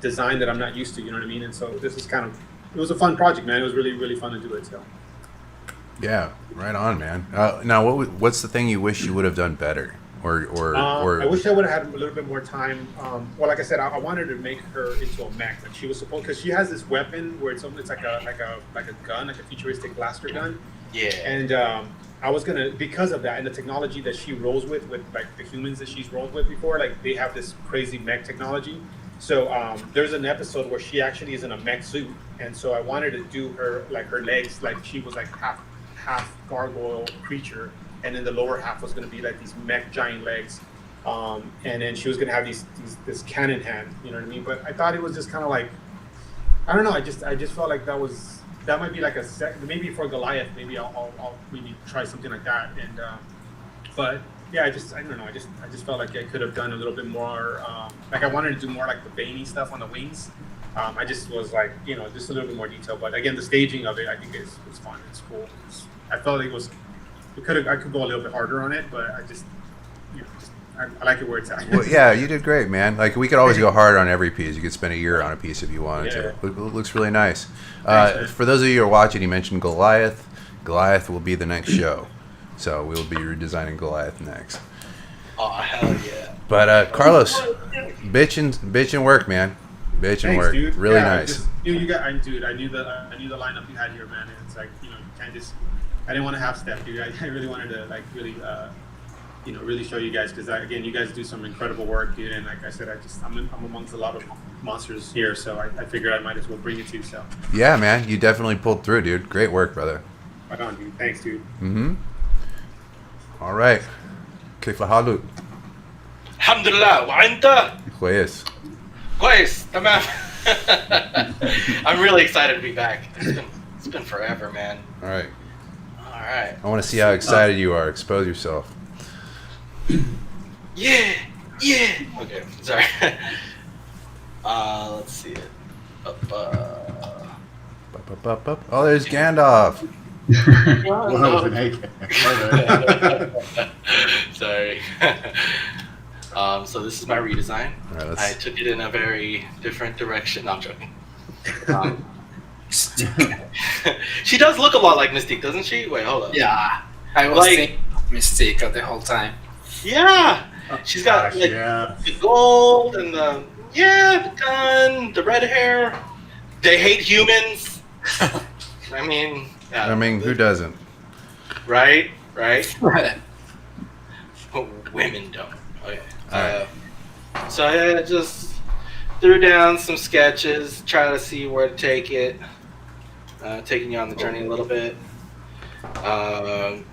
design that I'm not used to. You know what I mean? And so this is it was a fun project, man. It was really, really fun to do it. So. Yeah, right on, man. Now, what's the thing you wish you would have done better, or I wish I would have had a little bit more time. Well, like I said, I wanted to make her into a mech. Like she was supposed, because she has this weapon where it's like a gun, like a futuristic blaster gun. Yeah. And I was gonna, because of that and the technology that she rolls with like the humans that she's rolled with before, like they have this crazy mech technology. So there's an episode where she actually is in a mech suit, and so I wanted to do her legs like she was like half gargoyle creature, and then the lower half was going to be like these mech giant legs, and then she was going to have this cannon hand. You know what I mean? But I thought it was just kind of like, I don't know. I just felt like that might be like maybe for Goliath. Maybe I'll maybe try something like that. And but yeah, I don't know. I just felt like I could have done a little bit more. Like I wanted to do more like the veiny stuff on the wings. I just was like, just a little bit more detail. But again, the staging of it, I think is fun. It's cool. I felt I could go a little bit harder on it, but I just, I like it where it's at. Well, yeah, you did great, man. Like we could always go hard on every piece. You could spend a year on a piece if you wanted to. It looks really nice. For those of you who are watching, you mentioned Goliath. Goliath will be the next show, so we'll be redesigning Goliath next. Oh hell yeah! But Carlos, bitchin' work, man. Bitchin' work, dude. really nice. I knew the lineup you had here, man. And it's like you can't just. I didn't want to half step, dude. I really wanted to like really, really show you guys because again, you guys do some incredible work, dude. And like I said, I'm amongst a lot of monsters here, so I figured I might as well bring it to you. So. Yeah, man, you definitely pulled through, dude. Great work, brother. Right on, dude. Thanks, dude. Mm-hmm. All right. كيف حالك؟ الحمد لله وأنت؟ كويس. كويس تمام. I'm really excited to be back. It's been forever, man. All right. All right. I want to see how excited you are. Expose yourself. Yeah. Okay, sorry. Let's see it. Oh, there's Gandalf. Well, naked. Sorry. So this is my redesign. All right, I took it in a very different direction. No, I'm joking. She does look a lot like Mystique, doesn't she? Wait, hold up. Yeah, I was thinking Mystique the whole time. Yeah, she's got the gold and the gun, the red hair. They hate humans. I mean, who doesn't? Right. Women don't. Okay. So I just threw down some sketches, try to see where to take it. Taking you on the journey a little bit.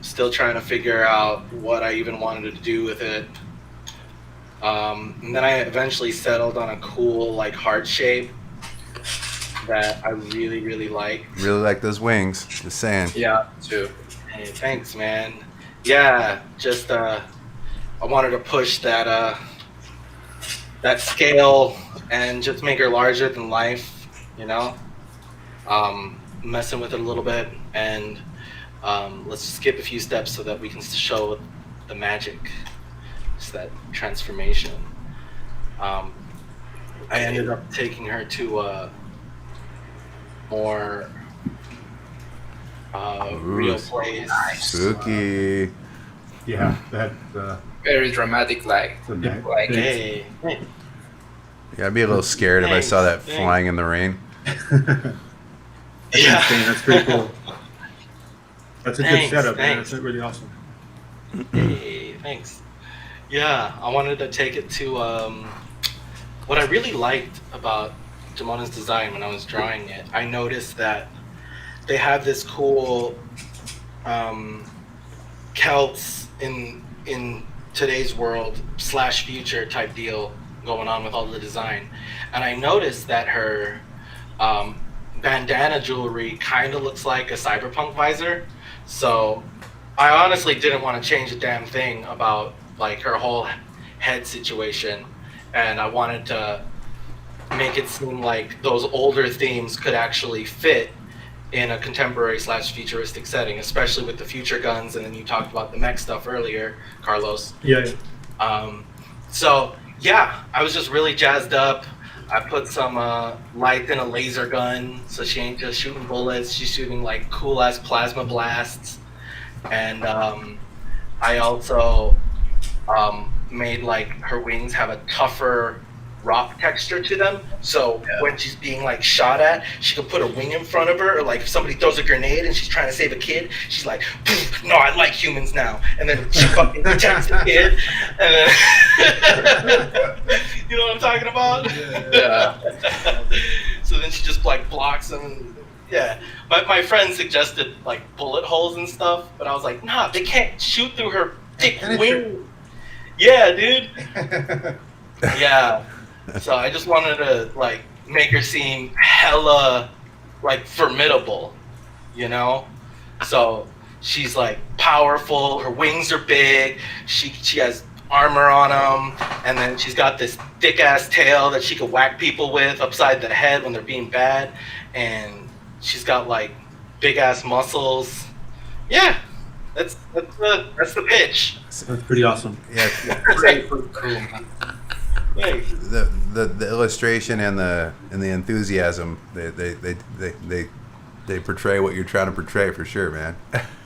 Still trying to figure out what I even wanted to do with it. And then I eventually settled on a cool like heart shape that I really, really like. Really like those wings. Just saying. Yeah, too. Hey, thanks, man. Yeah, just I wanted to push that that scale and just make her larger than life, you know. Messing with it a little bit, and let's skip a few steps so that we can show the magic, just that transformation. I ended up taking her to a more real place. Spooky. Yeah, that. Very dramatic, like like Hey, Yeah, I'd be a little scared if I saw that Thanks. flying in the rain. That's insane. That's pretty cool. That's a Thanks, good setup, man. thanks. That's really awesome. hey, thanks. Yeah, I wanted to take it to what I really liked about Demona's design when I was drawing it. I noticed that they have this cool Celts in today's world / future type deal going on with all the design, and I noticed that her bandana jewelry kind of looks like a cyberpunk visor. So I honestly didn't want to change a damn thing about like her whole head situation, and I wanted to make it seem like those older themes could actually fit in a contemporary / futuristic setting, especially with the future guns. And then you talked about the mech stuff earlier, Carlos. Yeah. So yeah, I was just really jazzed up. I put some light in a laser gun, so she ain't just shooting bullets. She's shooting like cool ass plasma blasts, and I also made like her wings have a tougher rock texture to them. So when she's being like shot at, she can put a wing in front of her, or like if somebody throws a grenade and she's trying to save a kid, she's like, "No, I like humans now," and then she fucking protects the kid. And then you know what I'm talking about? yeah. So then she just like blocks them. And, yeah, my friend suggested like bullet holes and stuff, but I was like, nah, they can't shoot through her thick wing. Yeah, dude. Yeah. So I just wanted to like make her seem hella like formidable, you know? So she's like powerful, her wings are big, she has armor on them, and then she's got this thick ass tail that she could whack people with upside the head when they're being bad, and she's got like big ass muscles. Yeah. That's the pitch. That's pretty awesome. Yeah, Pretty cool, man. Thanks. the illustration and the enthusiasm they portray what you're trying to portray for sure, man.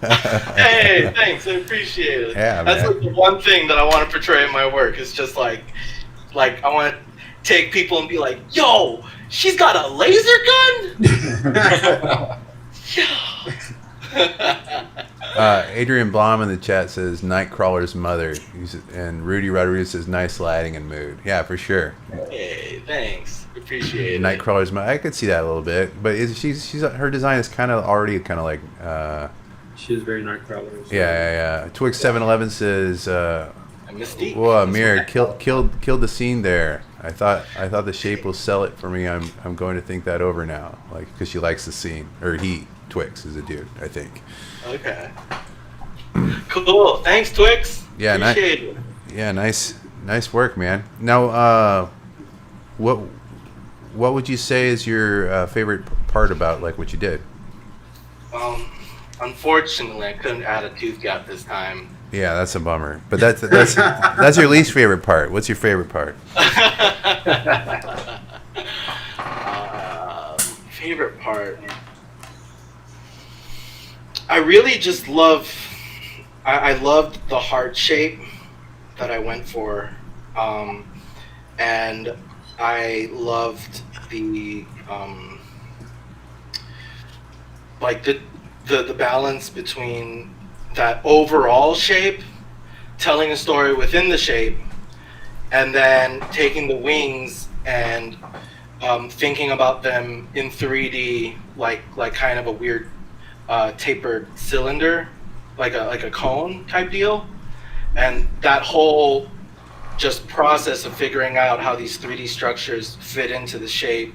Hey, thanks. I appreciate it. Yeah, that's man. like the one thing that I want to portray in my work. It's just like I want to take people and be like, "Yo, she's got a laser gun." Adrian Blom in the chat says Nightcrawler's mother, and Rudy Rodriguez says nice lighting and mood. Yeah, for sure. Hey, thanks. Appreciate it. Nightcrawler's mother. I could see that a little bit, but she's her design is kind of already kind of like. She's very Nightcrawler. So. Yeah. Twix 711 says. Mystique. Whoa, Amir, killed the scene there. I thought the shape will sell it for me. I'm going to think that over now, like because she likes the scene, or Twix is a dude, I think. Okay. Cool. Thanks, Twix. Yeah, appreciate it. Yeah, nice work, man. Now, what would you say is your favorite part about like what you did? Unfortunately, I couldn't add a tooth gap this time. Yeah, that's a bummer. But that's your least favorite part. What's your favorite part? Favorite part. I really just love. I loved the heart shape that I went for, and I loved the like the balance between that overall shape, telling a story within the shape, and then taking the wings and thinking about them in 3D, like kind of a weird tapered cylinder, like a cone type deal, and that whole just process of figuring out how these 3D structures fit into the shape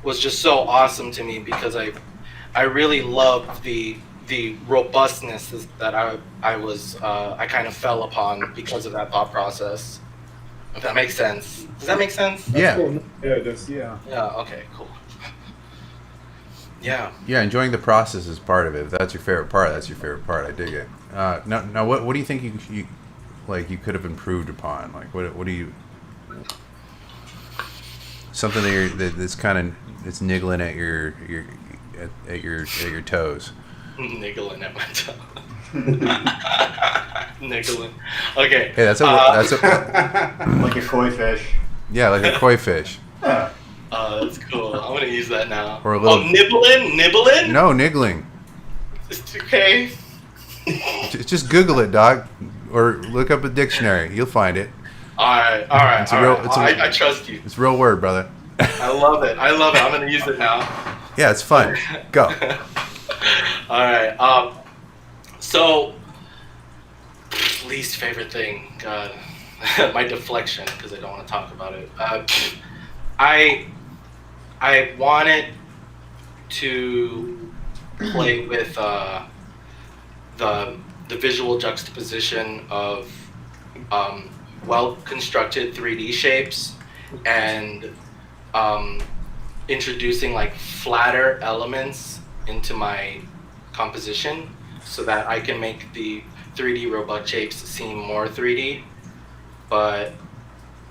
was just so awesome to me, because I really loved the robustness that I kind of fell upon because of that thought process. If that makes sense. Does that make sense? Yeah. Cool. Yeah, it does. Yeah. Yeah. Okay. Cool. Yeah. Yeah, enjoying the process is part of it. If that's your favorite part, that's your favorite part. I dig it. Now, what do you think you like you could have improved upon? Like, what do you something that's kind of it's niggling at your toes? Niggling at my toe. Niggling. Okay. Hey, that's a Like a koi fish. yeah, like a koi fish That's cool. I'm gonna use that now. or a little Nibbling? no niggling. It's okay. Just Google it, dog, or look up a dictionary. You'll find it. All right. It's a real- it's a- I trust you. It's a real word, brother. I love it. I'm gonna use it now. Yeah, it's fun. Go. All right. So, least favorite thing. God, my deflection, because I don't want to talk about it. I wanted to play with the visual juxtaposition of well constructed 3D shapes and introducing like flatter elements into my composition so that I can make the 3D robot shapes seem more 3D, but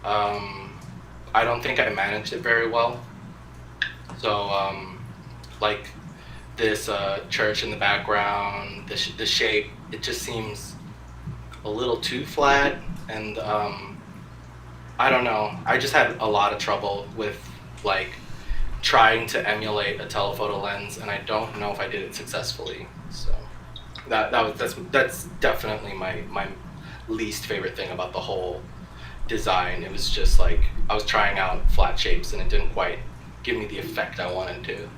I don't think I managed it very well. So like this church in the background, the shape, it just seems a little too flat, and I don't know, I just had a lot of trouble with like trying to emulate a telephoto lens, and I don't know if I did it successfully. So that's definitely my least favorite thing about the whole design. It was just like I was trying out flat shapes and it didn't quite give me the effect I wanted to.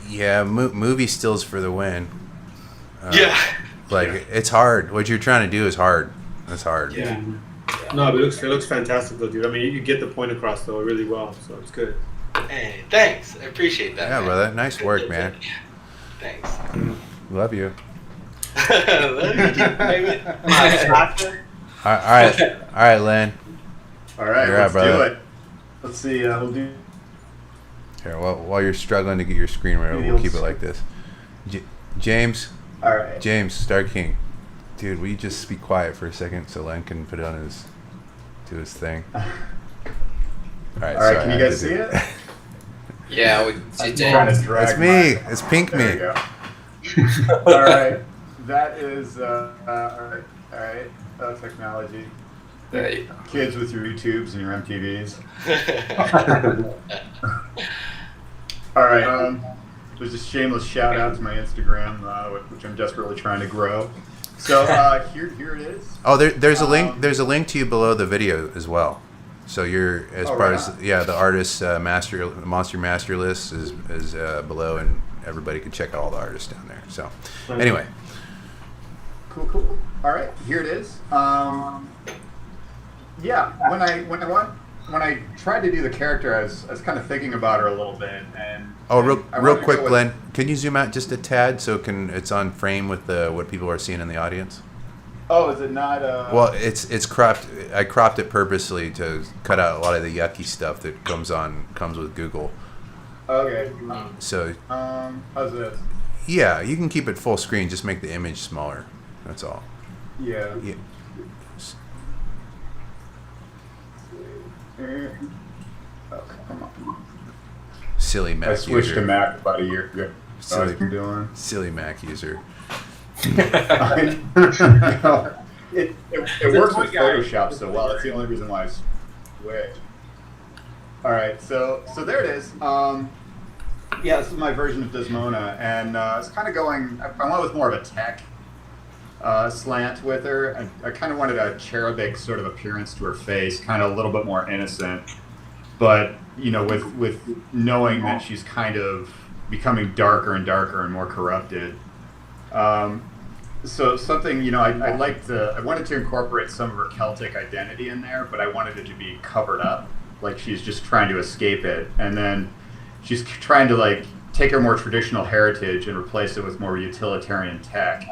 Yeah, movie stills for the win. Yeah. Like it's hard. What you're trying to do is hard. It's hard. Yeah. No, but it looks fantastic though, dude. I mean, you get the point across though really well, so it's good. Hey, thanks. I appreciate that. Yeah, man. brother. Nice work, man. Thanks. Love you. Maybe. All right, Len. All right, You're let's out, do brother. it. Let's see. We'll do. Here, while you're struggling to get your screen ready, we'll keep it like this. James, All right. James, Star King, dude, will you just be quiet for a second so Len can put it on his thing? All right. All right. Can you guys see it? Yeah, we I'm see trying to drag. It's me. It's Pink There Me. you go. All right. That is. All right. All right. Technology. Kids with your YouTubes and your MTVs. All right. There's a shameless shout out to my Instagram, which I'm desperately trying to grow. So here it is. Oh, there's a link. There's a link to you below the video as well. So you're as part right. of the artist Monster master list is below, and everybody can check out all the artists down there. So anyway, Cool. All right, here it is. Yeah, when I tried to do the character, I was kind of thinking about her a little bit, and real I wanted to quick, go with- Glenn, can you zoom out just a tad so it's on frame with what people are seeing in the audience? Oh, is it not? Well, it's cropped. I cropped it purposely to cut out a lot of the yucky stuff that comes with Google. Okay. So How's this? yeah, you can keep it full screen. Just make the image smaller. That's all. Yeah. Yeah. Oh, come on. Silly Mac I switched user. to Mac about a year ago. Silly, How's it doing? silly Mac user. It works with Photoshop so well. That's the only reason why I switched. All right, so there it is. Yeah, this is my version of Demona, and it's kind of going. I went with more of a tech slant with her. I kind of wanted a cherubic sort of appearance to her face, kind of a little bit more innocent, but with knowing that she's kind of becoming darker and darker and more corrupted. So something, I liked I wanted to incorporate some of her Celtic identity in there, but I wanted it to be covered up, like she's just trying to escape it, and then she's trying to like take her more traditional heritage and replace it with more utilitarian tech.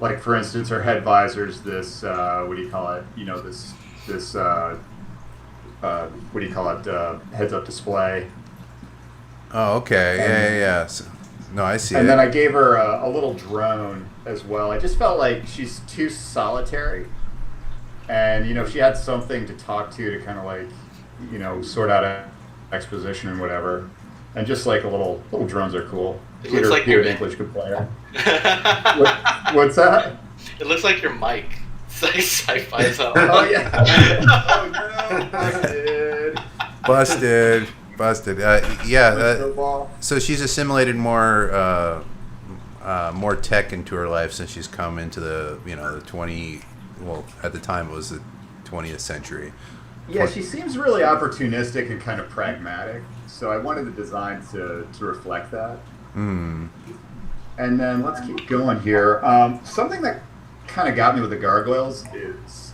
Like for instance, her head visor's this what do you call it? This what do you call it? Heads-up display. Oh, okay. Yeah. So, no, I see. And it. then I gave her a little drone as well. I just felt like she's too solitary, and if she had something to talk to kind of like sort out exposition and whatever, and just like little drones are cool. It looks like Peter your Dinklage could play her. What's that? It looks like your mic. It's like sci-fi zone. Oh yeah. Oh no, busted. Busted. So she's assimilated more tech into her life since she's come into the at the time it was the 20th century. Yeah, she seems really opportunistic and kind of pragmatic. So I wanted the design to reflect that. Mm. And then let's keep going here. Something that kind of got me with the gargoyles is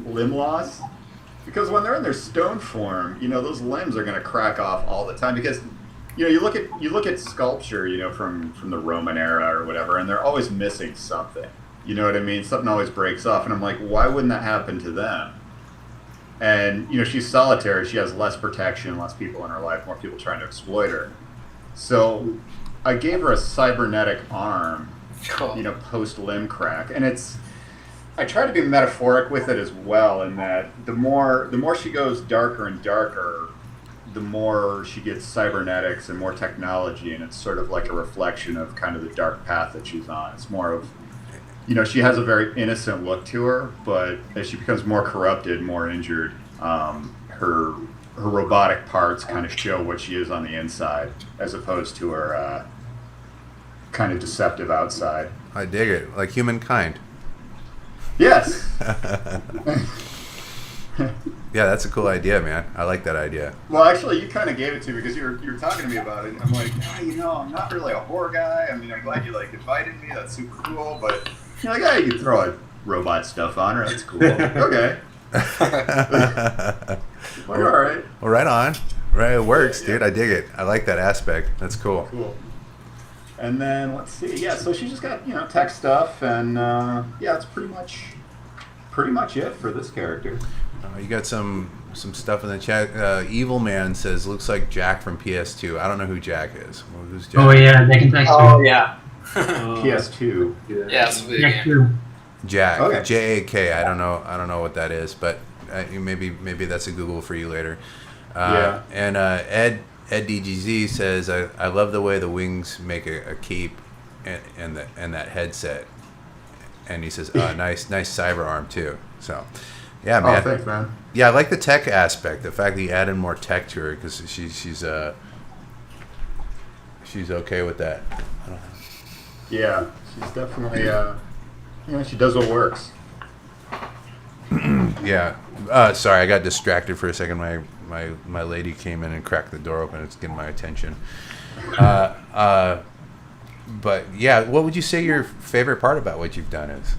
limb loss. Because when they're in their stone form, those limbs are going to crack off all the time. Because you look at sculpture, from the Roman era or whatever, and they're always missing something. You know what I mean? Something always breaks off, and I'm like, why wouldn't that happen to them? And she's solitary. She has less protection, less people in her life, more people trying to exploit her. So I gave her a cybernetic arm, post limb crack, and I try to be metaphoric with it as well, in that the more she goes darker and darker, the more she gets cybernetics and more technology, and it's sort of like a reflection of kind of the dark path that she's on. It's more of, she has a very innocent look to her, but as she becomes more corrupted, more injured, her robotic parts kind of show what she is on the inside, as opposed to her kind of deceptive outside. I dig it, like humankind. Yes. Yeah, that's a cool idea, man. I like that idea. Well, actually, you kind of gave it to me because you were talking to me about it. I'm like, I'm not really a horror guy. I mean, I'm glad you invited me. That's super cool. But you're like, you can throw a robot stuff on her. That's cool. Okay. Well, all right. Well, right on. Right, it works, dude. I dig it. I like that aspect. That's cool. Cool. And then let's see. Yeah, so she just got tech stuff, and it's pretty much it for this character. You got some stuff in the chat. Evil Man says looks like Jack from PS2. I don't know who Jack is. Well, who's Jack? Oh yeah, they can text you. Oh yeah. PS2. Yeah, it's a video Jack game. too. Jack. Okay. JAK. I don't know what that is, but maybe that's a Google for you later. Yeah. And Ed DGZ says I love the way the wings make a cape and that headset. And he says nice cyber arm too. So. Yeah, man. Oh, thanks, man. Yeah, I like the tech aspect. The fact that you added more tech to her because she's okay with that. Yeah, she's definitely she does what works. Yeah. Sorry, I got distracted for a second. My lady came in and cracked the door open. It's getting my attention. But yeah, what would you say your favorite part about what you've done is?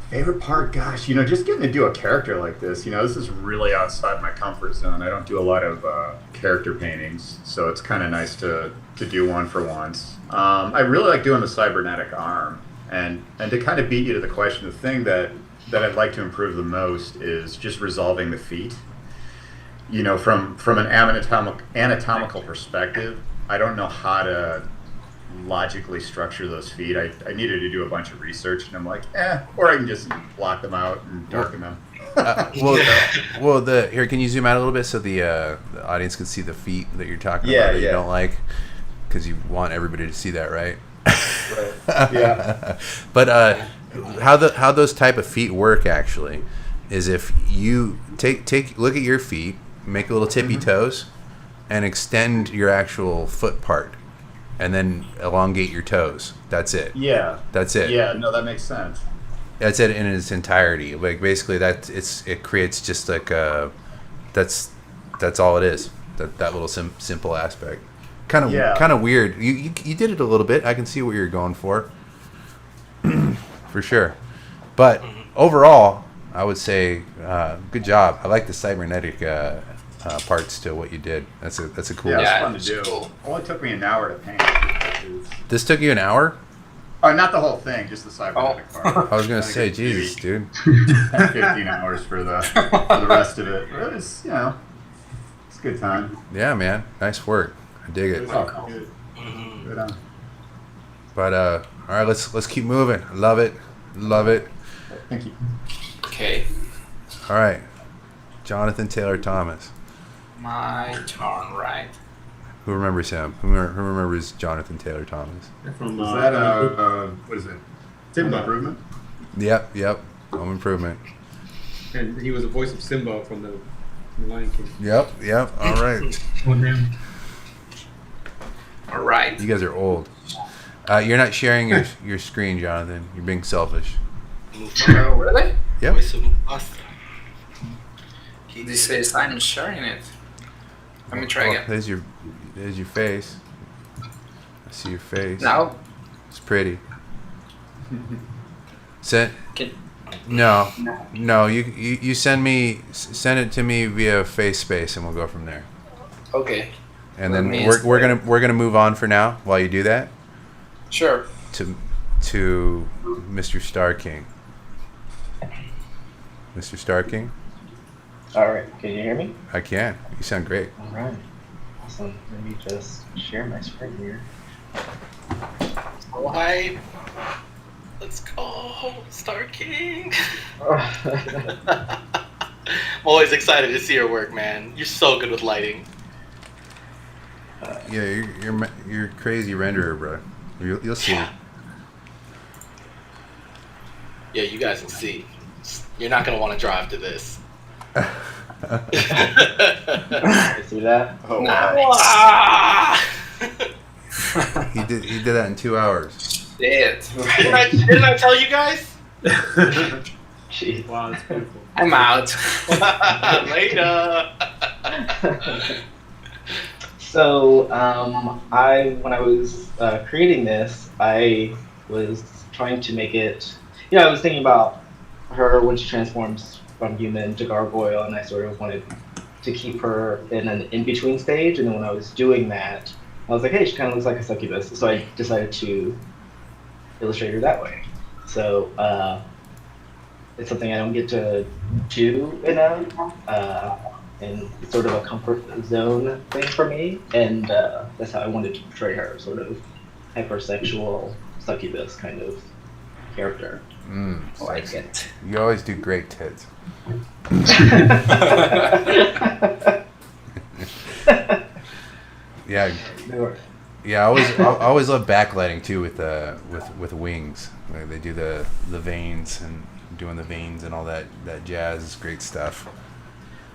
Favorite part, gosh, just getting to do a character like this. This is really outside my comfort zone. I don't do a lot of character paintings, so it's kind of nice to do one for once. I really like doing the cybernetic arm, and to kind of beat you to the question, the thing that I'd like to improve the most is just resolving the feet. From an anatomical perspective, I don't know how to logically structure those feet. I needed to do a bunch of research, and I'm like, or I can just block them out and darken them. Here, can you zoom out a little bit so the audience can see the feet that you're talking about that you don't like, because you want everybody to see that, right? Right. Yeah. But how those type of feet work actually is if you look at your feet, make little tippy toes, and extend your actual foot part. And then elongate your toes. That's it. Yeah. That's it. Yeah. No, that makes sense. That's it in its entirety. Like basically, it creates just like that's all it is. That little simple aspect. Kind of weird. You did it a little bit. I can see what you're going for. for sure. But overall, I would say good job. I like the cybernetic parts to what you did. That's a cool. Yeah, Yeah, it's fun to do. cool. Only took me an hour to paint. This took you an hour? Oh, not the whole thing, just the cybernetic part. I was gonna think say, it's Jesus, dude. 15 hours for the rest of it. But it was, it's a good time. Yeah, man. Nice work. I dig it. Oh, Good. good on. But all right, let's keep moving. Love it. Thank you. Okay, All right, Jonathan Taylor Thomas. my turn, right? Who remembers him? Who remembers Jonathan Taylor Thomas? From Is that what is it? Simba. Improvement? Yep. Home Improvement. And he was the voice of Simba from the Lion King. Yep. All right. Oh, damn. All right. You guys are old. You're not sharing your screen, Jonathan. You're being selfish. Oh, really? Yep. Voice of Monstieur. This says I'm sharing it. Let me try Oh, again. there's your face. I see your face. Now, It's pretty. Send. Can- No. You send it to me via FaceSpace, and we'll go from there. okay, And Let then me we're gonna move on for now while you do that sure. to Mr. Star King. Mr. Star King, All right, can you hear me? I can. You sound great. All right, awesome. Let me just share my screen here. Why? Let's go, Star King. I'm always excited to see your work, man. You're so good with lighting. Yeah, you're crazy renderer, bro. You'll see. Yeah, you guys will see. You're not gonna want to drive to this. You see that? Oh, Nah. wow. Ah! He did that in 2 hours. Shit. Didn't I tell you guys? Jeez. Wow, that's beautiful. I'm out. Later. So, when I was creating this, I was trying to make it. I was thinking about her when she transforms from human to gargoyle, and I sort of wanted to keep her in an in-between stage. And then when I was doing that, I was like, hey, she kind of looks like a succubus. So I decided to illustrate her that way. So it's something I don't get to do enough. And it's sort of a comfort zone thing for me, and that's how I wanted to portray her, sort of hypersexual succubus kind of character. I like it. You always do great tits. Yeah. Yeah, I always love backlighting too with wings. Like they do the veins and doing the veins and all that jazz is great stuff.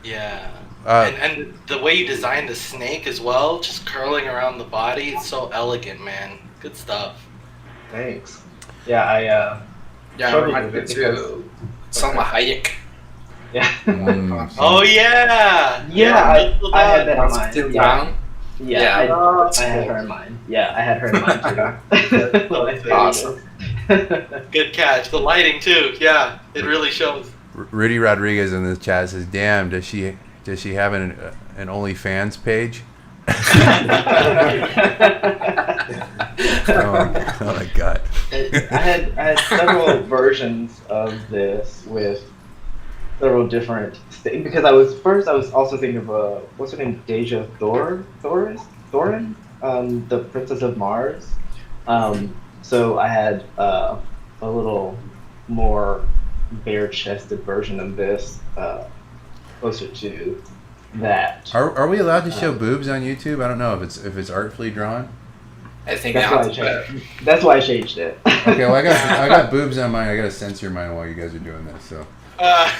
Yeah. And the way you designed the snake as well, just curling around the body, it's so elegant, man. Good stuff. Thanks. Yeah, I Yeah, I struggled reminded with me it to Salma Hayek. yeah. Oh yeah. Yeah, I had that in mind. Still young. Yeah, Yeah. I had her in mind. Yeah, I had her in mind too. Well, I think- Awesome. Good catch. The lighting too. Yeah, it really shows. Rudy Rodriguez in the chat says, "Damn, does she have an OnlyFans page?" oh my god. I had several versions of this with several different because I was also thinking of what's her name, Deja Thorin, the Princess of Mars. So I had a little more bare-chested version of this, closer to that. Are we allowed to show boobs on YouTube? I don't know if it's artfully drawn. I think That's why I now. changed. That's why I changed it. Okay, well I got boobs on mine. I got to censor mine while you guys are doing this. So. Yeah,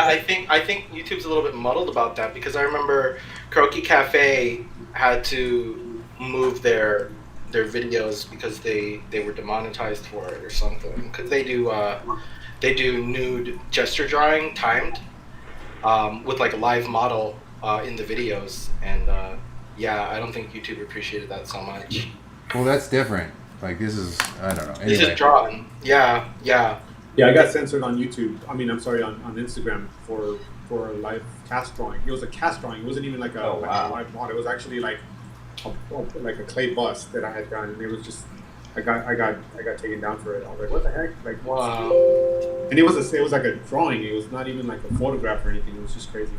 I think YouTube's a little bit muddled about that because I remember Croquis Cafe had to move their videos because they were demonetized for it or something. Because they do nude gesture drawing timed with like a live model in the videos, and yeah, I don't think YouTube appreciated that so much. Well, that's different. Like this is, I don't know. This Anyway, is drawn. Yeah. Yeah, I got censored on YouTube. I mean, I'm sorry, on Instagram for a live cast drawing. It was a cast drawing. It wasn't even like a, like a live model. It was actually like a clay bust that I had done, and it was just I got taken down for it. I was like, what the heck? Like, Wow. and it was like a drawing. It was not even like a photograph or anything. It was just crazy.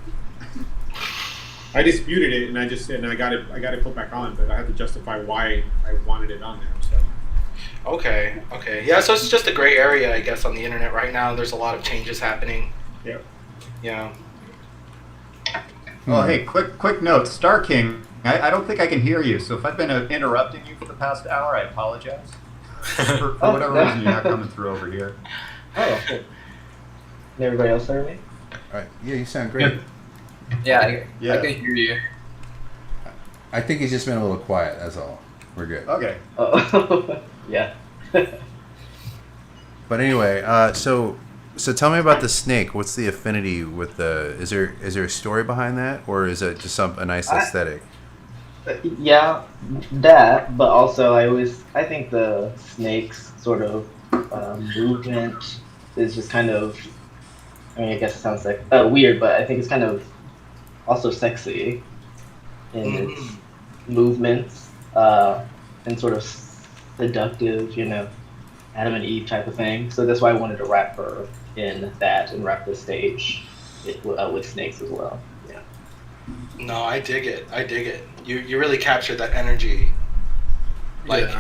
I disputed it, and I just said, and I got it put back on, but I had to justify why I wanted it on there. So. Okay. Yeah, so it's just a gray area, I guess, on the internet right now. There's a lot of changes happening. Yeah. Yeah. Oh, hey, quick note, Star King. I don't think I can hear you, so if I've been interrupting you for the past hour, I apologize. For whatever reason, you're not coming through over here. Oh, cool. Can everybody else hear me? all right. Yeah, you sound great. Yeah, I Yeah. can hear you. I think he's just been a little quiet. That's all. We're good. Okay. Oh, yeah. But anyway, so tell me about the snake. What's the affinity with the? Is there a story behind that, or is it just a nice aesthetic? Yeah, that, but also I think the snake's sort of movement is just kind of, I mean, I guess it sounds like weird, but I think it's kind of also sexy in its movements and sort of seductive, Adam and Eve type of thing. So that's why I wanted to wrap her in that and wrap the stage with snakes as well. Yeah. No, I dig it. You really captured that energy. Like,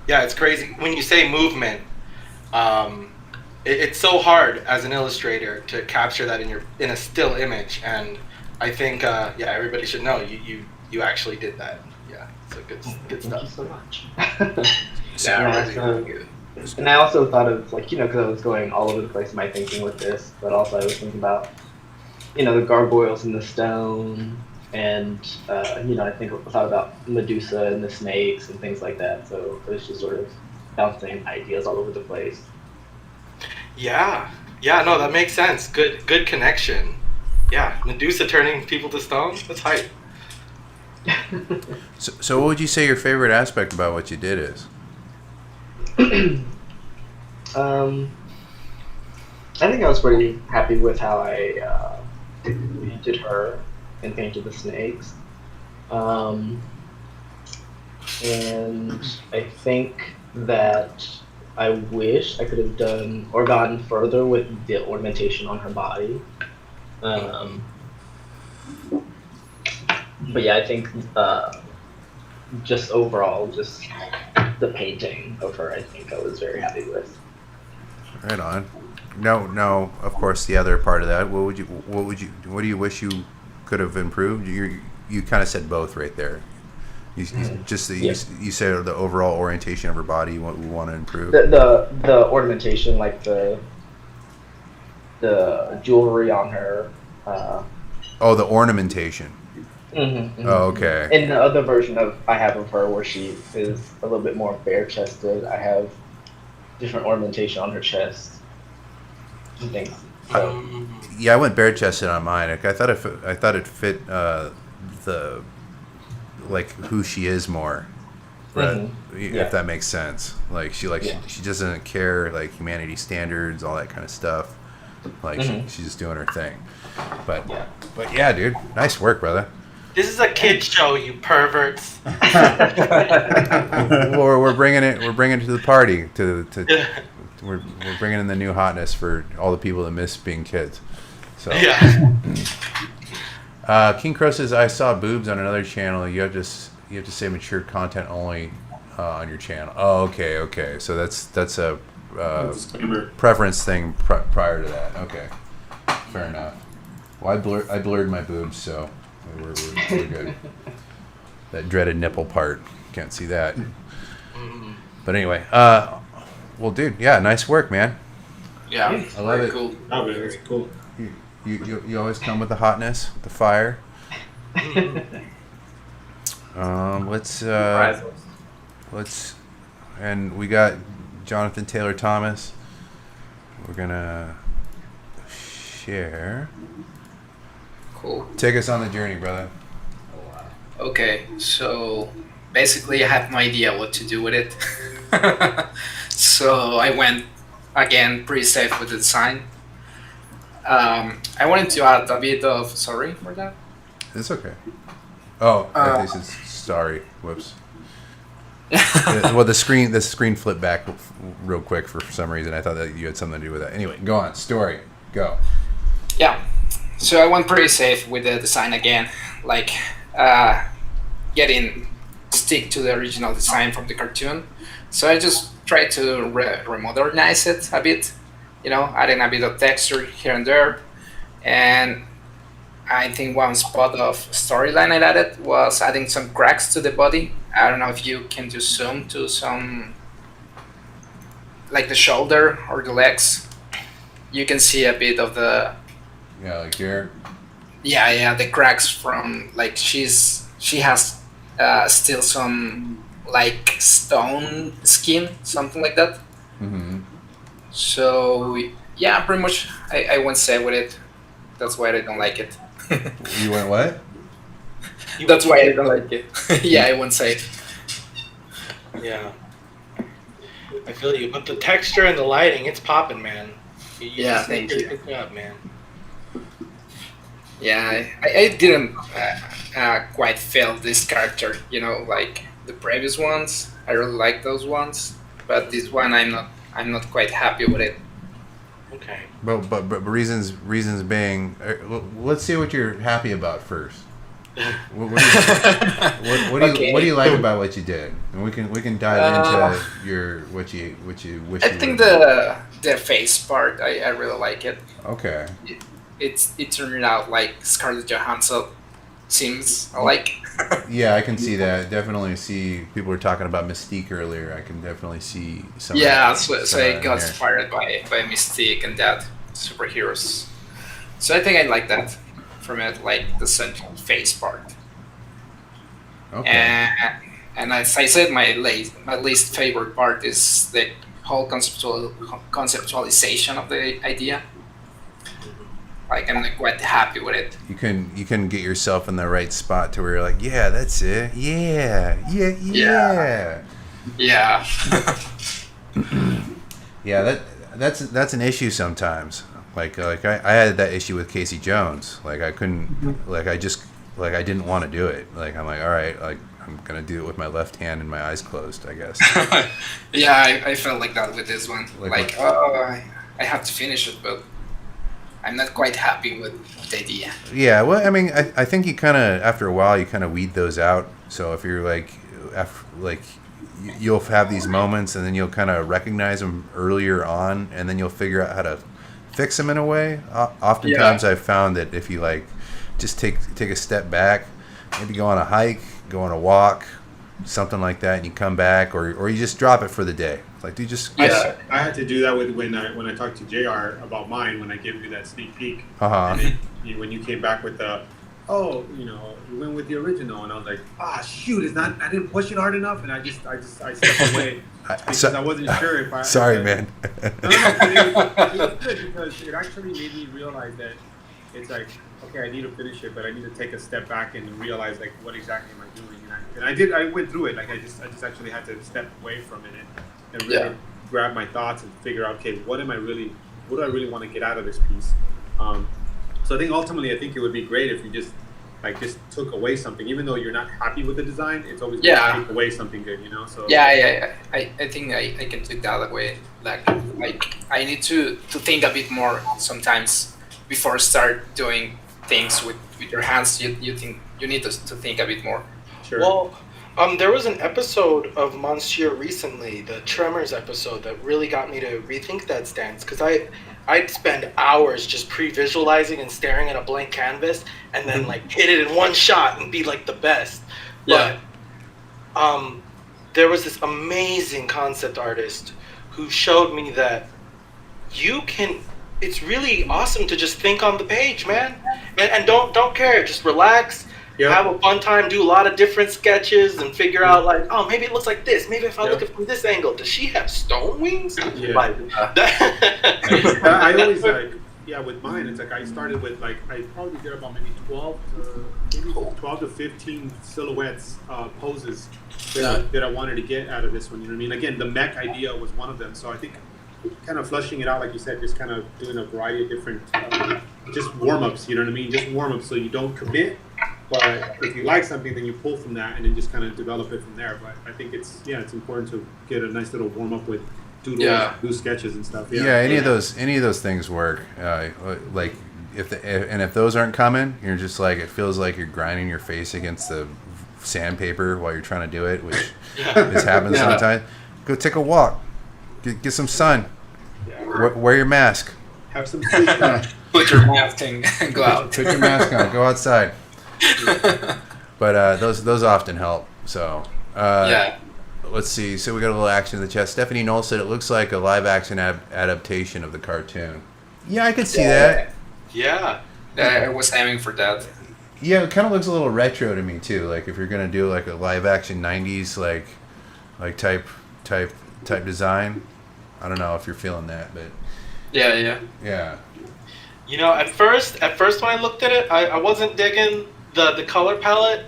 yeah, it's crazy. When you say movement, it's so hard as an illustrator to capture that in a still image, and I think everybody should know you actually did that. Yeah, so good Thank stuff. you so much. Really good. And I also thought of, because I was going all over the place in my thinking with this, but also I was thinking about, the gargoyles in the stone, and, I thought about Medusa and the snakes and things like that, so it was just sort of bouncing ideas all over the place. Yeah, no, that makes sense. Good connection. Yeah, Medusa turning people to stone. That's hype. So what would you say your favorite aspect about what you did is? I think I was pretty happy with how I painted her and painted the snakes. And I think that I wish I could have done or gotten further with the ornamentation on her body. But yeah, I think just overall, just the painting of her, I think I was very happy with. Right on. No. Of course, the other part of that. What do you wish you could have improved? You kind of said both right there. You said the overall orientation of her body. You want to improve. The ornamentation, like the jewelry on her. Oh, the ornamentation. Mm-hmm. Oh, okay. In the other version I have of her, where she is a little bit more bare-chested, I have different ornamentation on her chest and things. So. I went bare-chested on mine. I thought it fit the like who she is more. If that makes sense. Like she doesn't care like humanity standards, all that kind of stuff. Like she's just doing her thing. But yeah, dude, nice work, brother. This is a kid show, you perverts. We're bringing it to the party. We're bringing in the new hotness for all the people that miss being kids. So yeah. King Crow says, I saw boobs on another channel. You have to say mature content only on your channel. Oh, okay. So that's a preference thing prior to that. Okay, fair enough. Well, I blurred my boobs, so we're good. That dreaded nipple part, can't see that. But anyway, well, dude, yeah, nice work, man. Yeah, I love it. Cool. Oh, man, that's cool. You always come with the hotness, with the fire. Let's and we got Jonathan Taylor Thomas. We're gonna share. Cool. Take us on the journey, brother. Okay, so basically I had no idea what to do with it. So I went again pretty safe with the design. I wanted to add a bit of sorry for that. It's okay. Oh, this is sorry. Whoops. Well, the screen flipped back real quick for some reason. I thought that you had something to do with that. Anyway, go on. Story. Go. Yeah. So I went pretty safe with the design again, like stick to the original design from the cartoon. So I just tried to remodernize it a bit, adding a bit of texture here and there. And I think one spot of storyline I added was adding some cracks to the body. I don't know if you can do zoom to some, like the shoulder or the legs. You can see a bit of the... Yeah, like here? Yeah, the cracks from, like, she has still some, like, stone skin, something like that. Mm-hmm. So, yeah, pretty much I went safe with it. That's why I don't like it. You went what? That's why I don't like it. Yeah, I went safe. Yeah. I feel you, but the texture and the lighting, it's popping, man. Yeah, thank you. Good job, man. Yeah, I didn't quite feel this character, like the previous ones. I really like those ones, but this one I'm not quite happy with it. Okay. But reasons being, let's see what you're happy about first. What do you like about what you did? And we can dive into what you wish. I think the face part, I really like it. Okay. It turned out like Scarlett Johansson seems like. Yeah, I can see that. Definitely see people were talking about Mystique earlier. I can definitely see some. Yeah, so I got inspired by Mystique and that superheroes. So I think I like that from it, like the central face part. Okay. And as I said, my least favorite part is the whole conceptualization of the idea. Like, I'm not quite happy with it. You can get yourself in the right spot to where you're like, yeah, that's it. Yeah. Yeah. Yeah, that's an issue sometimes. Like I had that issue with Casey Jones. Like I couldn't, like I didn't want to do it. Like I'm like, all right, like I'm gonna do it with my left hand and my eyes closed, I guess. Yeah, I felt like that with this one. Like I have to finish it, but I'm not quite happy with the idea. Yeah, well, I mean, I think you kind of, after a while, you kind of weed those out. So if you're you'll have these moments, and then you'll kind of recognize them earlier on, and then you'll figure out how to fix them in a way. Oftentimes, I've found that if you just take a step back, maybe go on a hike, go on a walk, something like that, and you come back, or you just drop it for the day. Like, do you just? I had to do that with when I talked to JR about mine, when I gave you that sneak peek. Uh-huh. And then when you came back with the, you went with the original, and I was like, shoot, I didn't push it hard enough, and I stepped away because I wasn't sure if I. Sorry, man. No, it was good because it actually made me realize that it's like, okay, I need to finish it, but I need to take a step back and realize like what exactly am I doing, and I did. I went through it. Like I just actually had to step away from it and really grab my thoughts and figure out, okay, what do I really want to get out of this piece? So I think ultimately, it would be great if you just took away something, even though you're not happy with the design. It's always good to take away something good, So I think I can take that away. Like I need to think a bit more sometimes before start doing things with your hands. You think you need to think a bit more. Sure. Well, there was an episode of Monstieur recently, the Tremors episode, that really got me to rethink that stance, because I'd spend hours just pre-visualizing and staring at a blank canvas, and then hit it in one shot and be like the best. Yeah. But there was this amazing concept artist who showed me that it's really awesome to just think on the page, man, and don't care, just relax. Yep. Have a fun time, do a lot of different sketches, and figure out maybe it looks like this. Maybe if I look at it from this angle, does she have stone wings? Yeah. Like that. I always yeah, with mine, it's like I started with like I probably did about maybe 12 to 15 silhouettes, poses that I wanted to get out of this one. You know what I mean? Again, the mech idea was one of them. So I think kind of flushing it out, like you said, just kind of doing a variety of different, just warm-ups. You know what I mean? Just warm-ups, so you don't commit. But if you like something, then you pull from that and then just kind of develop it from there. But I think it's important to get a nice little warm-up with doodles, do sketches and stuff. Yeah, any of those things work. Like if those aren't coming, you're just like, it feels like you're grinding your face against the sandpaper while you're trying to do it, which has happened sometimes. Go take a walk, get some sun, wear your mask, have some sleep. Put your mask on and go out. Put your mask on, go outside. But those often help. So let's see. So we got a little action in the chest. Stephanie Knoll said it looks like a live action adaptation of the cartoon. Yeah, I could see that. Yeah. I was aiming for that. Yeah, it kind of looks a little retro to me too. Like if you're gonna do like a live action '90s like type design. I don't know if you're feeling that, but yeah. You know, at first when I looked at it, I wasn't digging the color palette,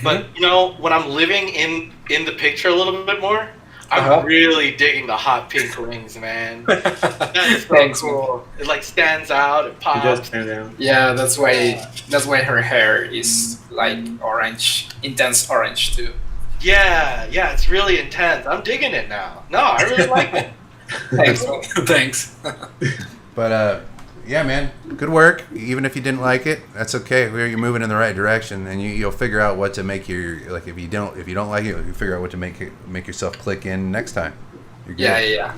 but you know, when I'm living in the picture a little bit more, I'm really digging the hot pink rings, man. That's so cool. It like stands out. It pops. It does stand out. Yeah, that's why her hair is like orange, intense orange too. Yeah, it's really intense. I'm digging it now. No, I really like it. Thanks. But yeah, man, good work. Even if you didn't like it, that's okay. You're moving in the right direction, and you'll figure out what to make your, like if you don't like it, you figure out what to make yourself click in next time. You're good. Yeah.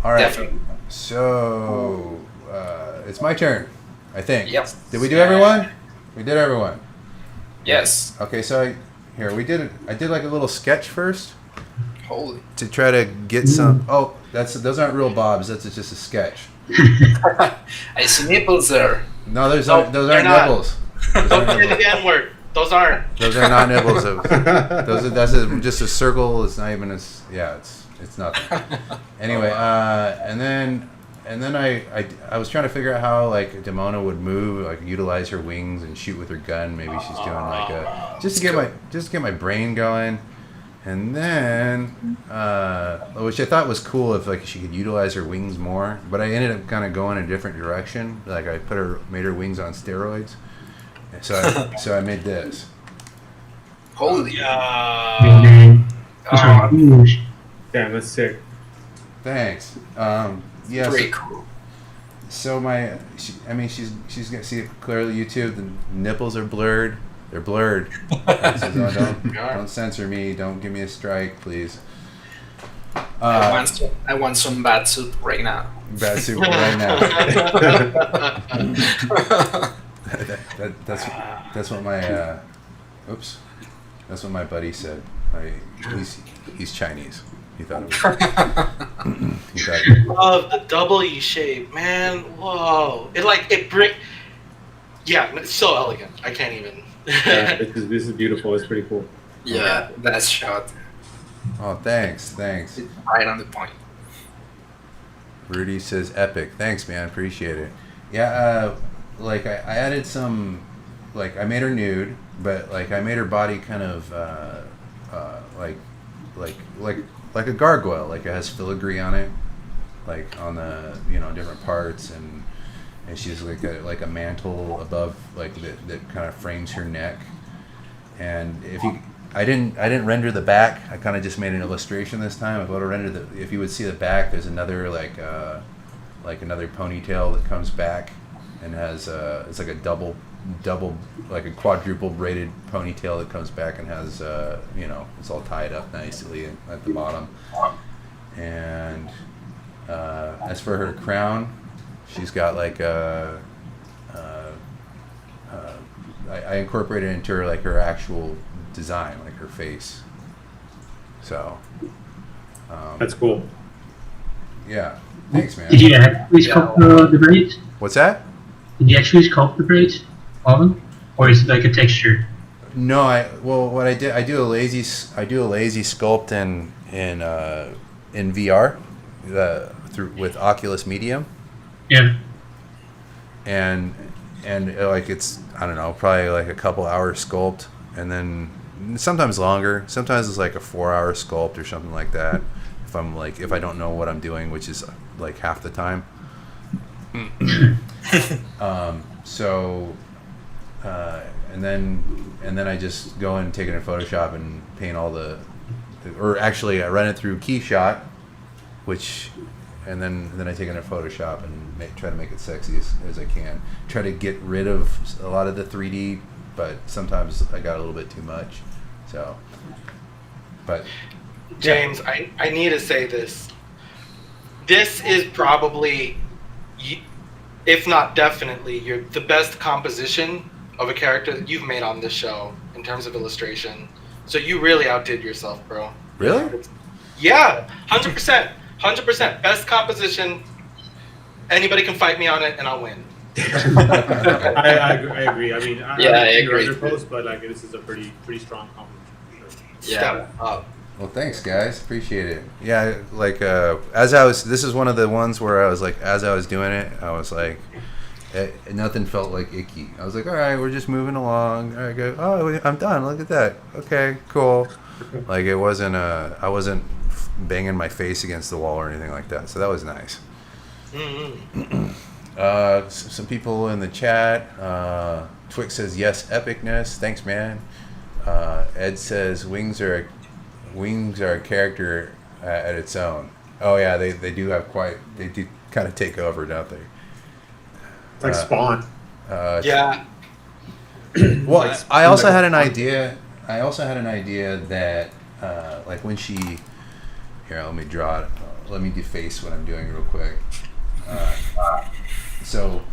All right. Definitely. So it's my turn, I think. Yep. Did we do everyone? We did everyone. Yes. Okay, so I did like a little sketch first. Holy. To try to get some. Oh, those aren't real bobs. That's just a sketch. I see nipples there. No, those aren't nipples. Don't say the N word. Those aren't. Those are not nipples. That's just a circle. It's not even it's nothing. Anyway, and then I was trying to figure out how like Demona would move, like utilize her wings and shoot with her gun. Maybe she's doing like a just to get my brain going. And then, which I thought was cool if like she could utilize her wings more, but I ended up kind of going in a different direction. Like I made her wings on steroids, so I made this. Holy. Damn, Damn, that's sick. Thanks. Yeah. Pretty cool. So she's gonna see it clearly. YouTube, the nipples are blurred. They're blurred. Don't censor me. Don't give me a strike, please. I want some bad soup right now. Bad soup right now. That's what my that's what my buddy said. He's Chinese. He thought it was. I love the W shape, man. Whoa! Yeah, it's so elegant. I can't even. Yeah, this is beautiful. It's pretty cool. Yeah, that shot. Oh, thanks. It's right on the point. Rudy says epic. Thanks, man. Appreciate it. Yeah, like I added some, like I made her nude, but like I made her body kind of like a gargoyle. Like it has filigree on it, like on the different parts, and she's like a mantle above, like that kind of frames her neck. And I didn't render the back. I kind of just made an illustration this time. If I would have rendered if you would see the back, there's another like another ponytail that comes back and has it's like a double like a quadruple braided ponytail that comes back and has it's all tied up nicely at the bottom. And as for her crown, she's got like I incorporated into her like her actual design, like her face. So that's cool. Yeah, thanks, man. Did you actually sculpt the braids? What's that? Did you actually sculpt the braids, all of them, or is it like a texture? No, what I did, I do a lazy sculpt in VR with Oculus Medium. Yeah. and like it's, I don't know, probably like a couple hours sculpt, and then sometimes longer. Sometimes it's like a 4-hour sculpt or something like that. If I don't know what I'm doing, which is like half the time. And then I just go and take it in Photoshop and paint all or actually I run it through KeyShot, and then I take it in Photoshop and try to make it sexy as I can. Try to get rid of a lot of the 3D, but sometimes I got a little bit too much. So, but James, I need to say this. This is probably, if not definitely, the best composition of a character that you've made on this show in terms of illustration. So you really outdid yourself, bro. Really? Yeah, 100%. 100%. Best composition. Anybody can fight me on it and I'll win. I agree. I mean, I agree. Your post, but like this is a pretty strong compliment for sure. Step up. Well, thanks, guys. Appreciate it. Yeah, like this is one of the ones where I was like, as I was doing it, I was like, nothing felt like icky. I was like, all right, we're just moving along. All right, go. Oh, I'm done. Look at that. Okay, cool. Like it wasn't I wasn't banging my face against the wall or anything like that. So that was nice. Mm-hmm. Some people in the chat. Twix says yes, epicness. Thanks, man. Ed says wings are a character at its own. Oh yeah, they do kind of take over, don't they? It's like Spawn. Yeah. Well, Like, I also had an idea. That like when she, here, let me draw it. Let me deface what I'm doing real quick. So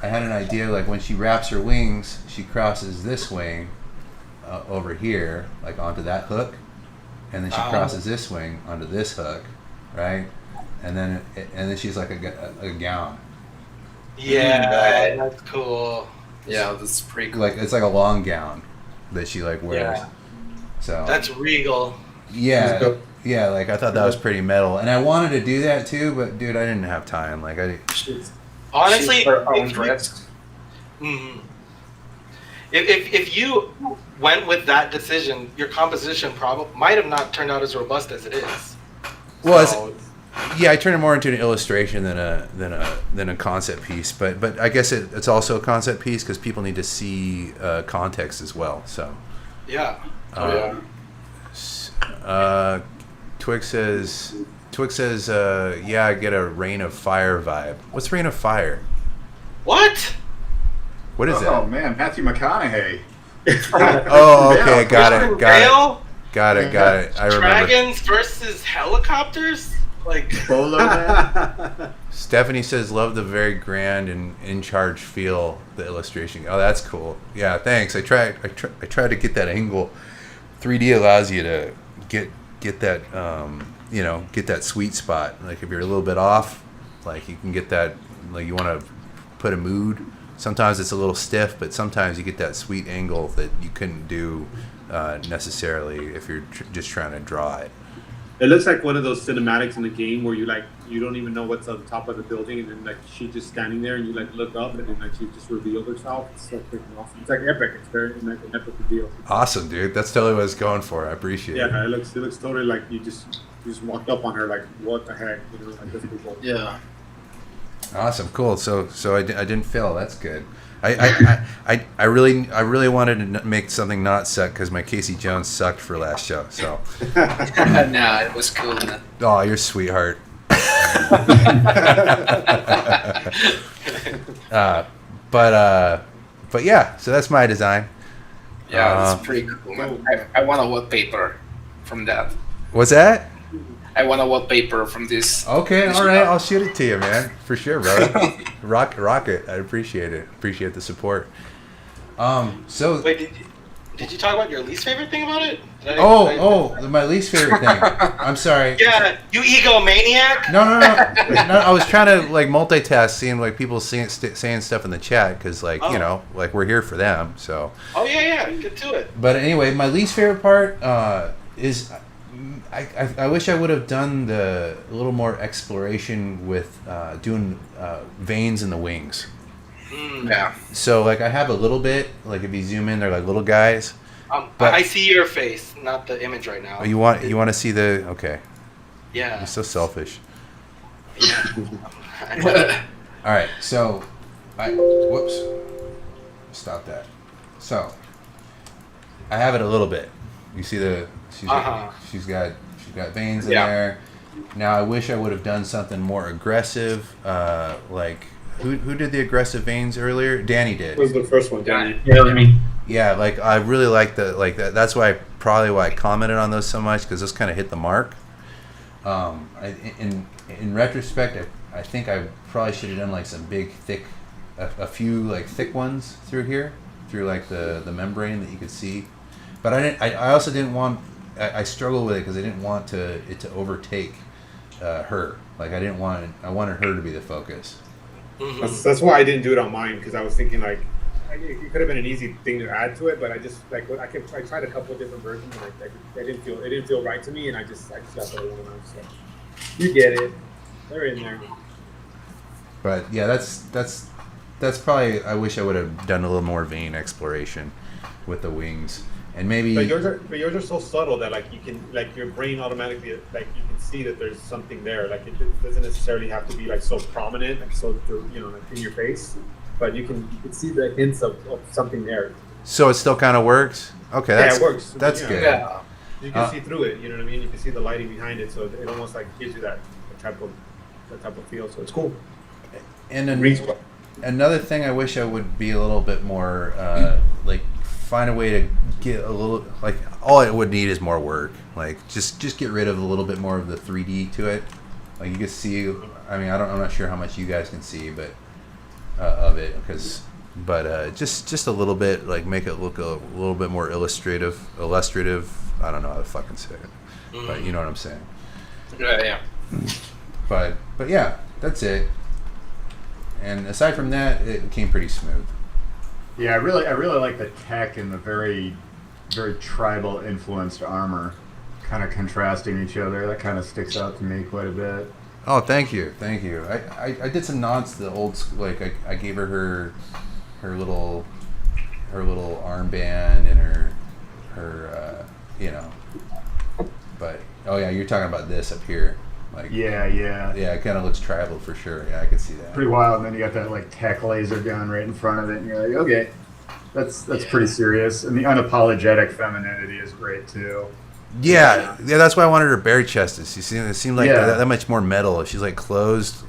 I had an idea, like when she wraps her wings, she crosses this wing over here, like onto that hook, and then she crosses this wing onto this hook, right? And then she's like a gown. Yeah, that's cool. Yeah, that's pretty cool. Like it's like a long gown that she like wears. Yeah. So That's regal. yeah, yeah. Like I thought that was pretty metal, and I wanted to do that too, but dude, I didn't have time. Like Honestly, She's her own dress. If you went with that decision, your composition probably might have not turned out as robust as it is. Well, So, yeah, I turned it more into an illustration than a concept piece, but I guess it's also a concept piece because people need to see context as well. So yeah. Twix says, yeah, I get a Rain of Fire vibe. What's Rain of Fire? What? What is Oh that? man, Matthew McConaughey. Oh, okay, got it. Real? I remember. Dragons versus helicopters? Like Bolo Man. Stephanie says, love the very grand and in charge feel the illustration. Oh, that's cool. Yeah, thanks. I tried to get that angle. 3D allows you to get that get that sweet spot. Like if you're a little bit off, like you can get that, like you want to put a mood. Sometimes it's a little stiff, but sometimes you get that sweet angle that you couldn't do necessarily if you're just trying to draw it. It looks like one of those cinematics in the game where you don't even know what's on top of the building, and then like she's just standing there, and you like look up, and then like she just revealed herself. It's so freaking awesome. It's like epic. It's very like an epic reveal. Awesome, dude. That's totally what I was going for. I appreciate it. Yeah, it looks totally like you just walked up on her like, what the heck, you know, like that's pretty cool. Yeah. Awesome, cool. So I didn't fail. That's good. I really wanted to make something not suck because my Casey Jones sucked for last show. So Nah, it was cool, man. oh, you're a sweetheart. But yeah. So that's my design. Yeah, it's pretty cool, man. I want a wallpaper from that. What's that? I want a wallpaper from this. Okay, all right. I'll shoot it to you, man. For sure, brother. rock it. I appreciate it. Appreciate the support. So Wait, did you talk about your least favorite thing about it? My least favorite thing. I'm sorry. Yeah, you egomaniac. No. I was trying to like multitask, seeing like people saying stuff in the chat because like you know like we're here for them. So. Oh yeah, get to it. But anyway, my least favorite part is I wish I would have done a little more exploration with doing veins in the wings. Yeah. So like I have a little bit, like if you zoom in, they're like little guys. I see your face, not the image right now. Oh, you want to see the okay? Yeah. You're so selfish. Yeah. All right, so whoops, stop that. So I have it a little bit. You see she's got veins in there. Now I wish I would have done something more aggressive. Like who did the aggressive veins earlier? Danny did. It was the first one, Danny. Yeah, I mean, Yeah, like I really like that. That's why I commented on those so much, because those kind of hit the mark. In retrospect, I think I probably should have done like some big thick, a few like thick ones through here, through like the membrane that you could see. But I also didn't want. I struggled with it because I didn't want it to overtake her. Like I wanted her to be the focus. That's why I didn't do it on mine, because I was thinking like it could have been an easy thing to add to it, but I just like I tried a couple of different versions and it didn't feel right to me, and I just got the other one. So you get it, they're in there. But yeah, that's probably. I wish I would have done a little more vein exploration with the wings, and maybe. But yours are so subtle that like you can like your brain automatically like you can see that there's something there. Like it doesn't necessarily have to be like so prominent, like so like in your face, but you can see the hints of something there. So it still kind of works. Okay, Yeah, it works. That's Yeah. good. Yeah. You can see through it. You know what I mean? You can see the lighting behind it, so it almost like gives you that type of feel. So it's cool. And then Reads well. another thing I wish I would be a little bit more like find a way to get a little like all it would need is more work. Like just get rid of a little bit more of the 3D to it. Like you can see. I mean, I'm not sure how much you guys can see, but of it just a little bit, like make it look a little bit more illustrative. I don't know how to fucking say it, but you know what I'm saying. Yeah. But yeah, that's it. And aside from that, it came pretty smooth. Yeah, I really like the tech and the very, very tribal influenced armor, kind of contrasting each other. That kind of sticks out to me quite a bit. Oh, thank you. I did some nods to the old school. Like I gave her little armband and her But oh yeah, you're talking about this up here. Like Yeah, it kind of looks tribal for sure. Yeah, I could see that. pretty wild. And then you got that like tech laser gun right in front of it, and you're like, okay, that's pretty serious. And the unapologetic femininity is great too. Yeah, that's why I wanted her bare chested. It seemed like Yeah. that much more metal. If she's like closed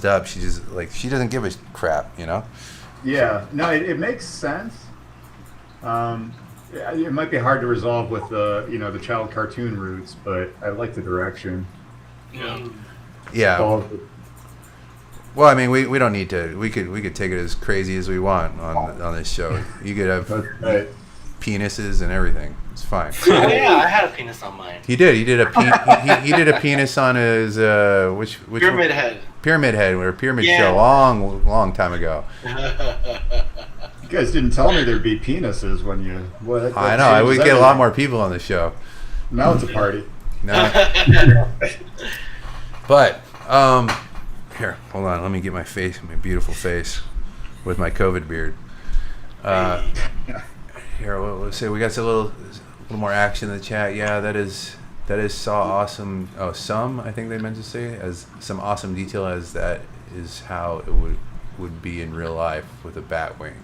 up, she just like she doesn't give a crap, you know. Yeah, no, it makes sense. It might be hard to resolve with the child cartoon roots, but I like the direction. Yeah. Well, Well, I mean, we don't need to. We could take it as crazy as we want on this show. You could have right. penises and everything. It's fine. Oh yeah, I had a penis on mine. He did. He did a penis on his which Pyramid head. Pyramid Head or Pyramid Yeah. Show long time ago. You guys didn't tell me there'd be penises when you. What? I know. I would get a lot more people on the show. Now it's a party. No. But here, hold on. Let me get my beautiful face, with my COVID beard. Here, we'll say we got a little more action in the chat. Yeah, that is saw awesome. Oh, I think they meant to say as some awesome detail as that is how it would be in real life with a bat wing.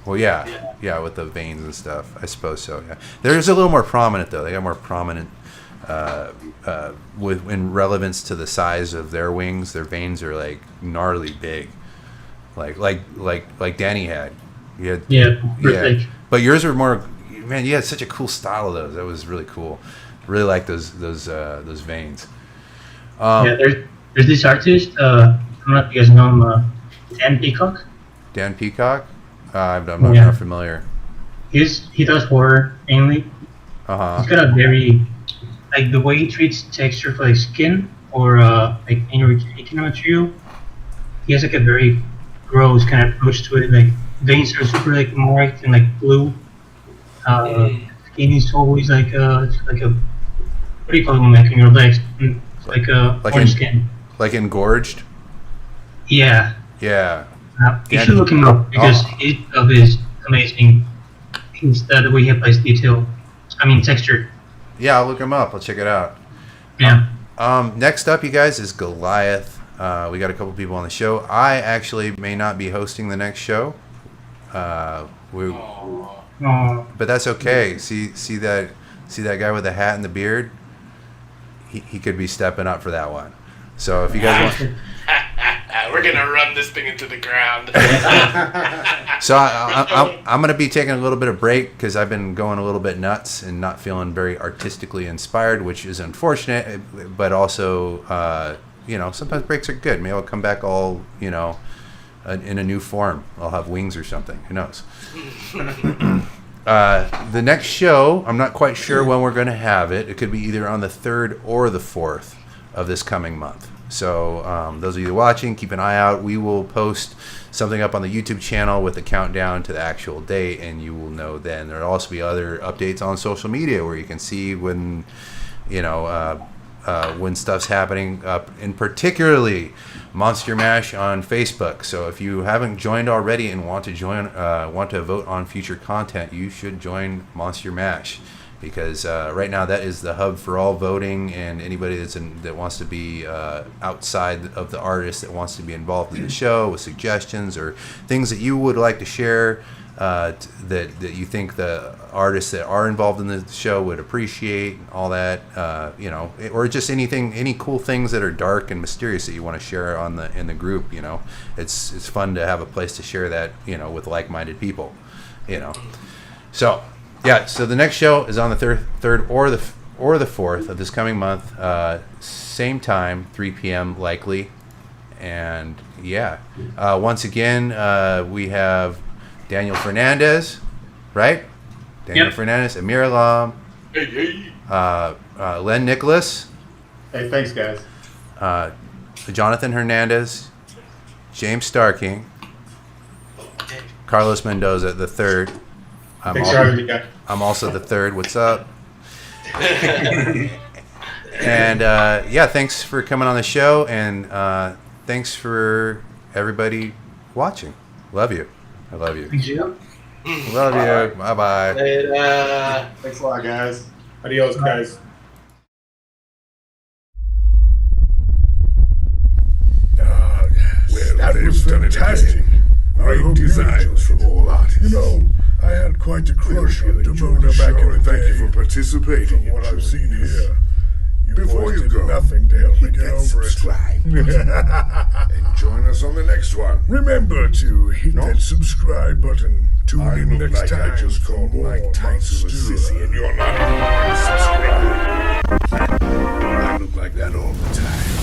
Well, yeah, with the veins and stuff. I suppose so. Yeah, there's a little more prominent though. They got more prominent. In relevance to the size of their wings, their veins are like gnarly big, like Danny had. Perfect. But yours are more. Man, you had such a cool style of those. That was really cool. Really like those veins. There's this artist. I don't know if you guys know him. Dan Peacock. Dan Peacock. I'm not familiar. He does horror mainly. He's got a very like the way he treats texture for like skin or like any retina material. He has like a very gross kind of approach to it. Like veins are super like marked and like blue. Skin is always like it's like a what do you call them, like in your legs? It's like a Like orange in- skin. Like engorged? Yeah. Yeah. You Yeah. should look him up because his stuff is amazing. Things that we have placed detail. I mean texture. Yeah, I'll look him up. I'll check it out. Yeah. Next up, you guys, is Goliath. We got a couple people on the show. I actually may not be hosting the next show. But that's okay. See that guy with the hat and the beard? He could be stepping up for that one. So if you guys want, We're gonna run this thing into the ground. so I'm gonna be taking a little bit of break because I've been going a little bit nuts and not feeling very artistically inspired, which is unfortunate. But also, sometimes breaks are good. Maybe I'll come back all in a new form. I'll have wings or something. Who knows? The next show, I'm not quite sure when we're going to have it. It could be either on the 3rd or the 4th of this coming month. So those of you watching, keep an eye out. We will post something up on the YouTube channel with the countdown to the actual date, and you will know then. There will also be other updates on social media where you can see when, when stuff's happening, and particularly Monstieur Mash on Facebook. So if you haven't joined already and want to vote on future content, you should join Monstieur Mash, because right now that is the hub for all voting, and anybody that wants to be outside of the artist that wants to be involved in the show with suggestions or things that you would like to share that you think the artists that are involved in the show would appreciate, all that, or just any cool things that are dark and mysterious that you want to share in the group. It's fun to have a place to share that with like-minded people. So the next show is on the 3rd or the 4th of this coming month, same time, 3 p.m. likely, and once again we have Daniel Fernandez, right? Daniel Fernandez, Amir Alam, Len Nicholas. Hey, thanks, guys. Jonathan Hernandez, James Starking, Carlos Mendoza, the 3rd. Thanks for having me, guys. I'm also the 3rd. What's up? And thanks for coming on the show, and thanks for everybody watching. Love you. I love you. Thank you. Love you. Bye-bye. Thanks a lot, guys. Adios, guys. Well, that is fantastic. Great designs from all artists. I had quite a crush on Demona back in the day. Thank you for participating. From what I've seen here, before you go, nothing to help me get over subscribe. And join us on the next one. Remember to hit that subscribe button. Tune in next time. I just called Mike Tyson a sissy, and you're not subscribed. I look like that all the time.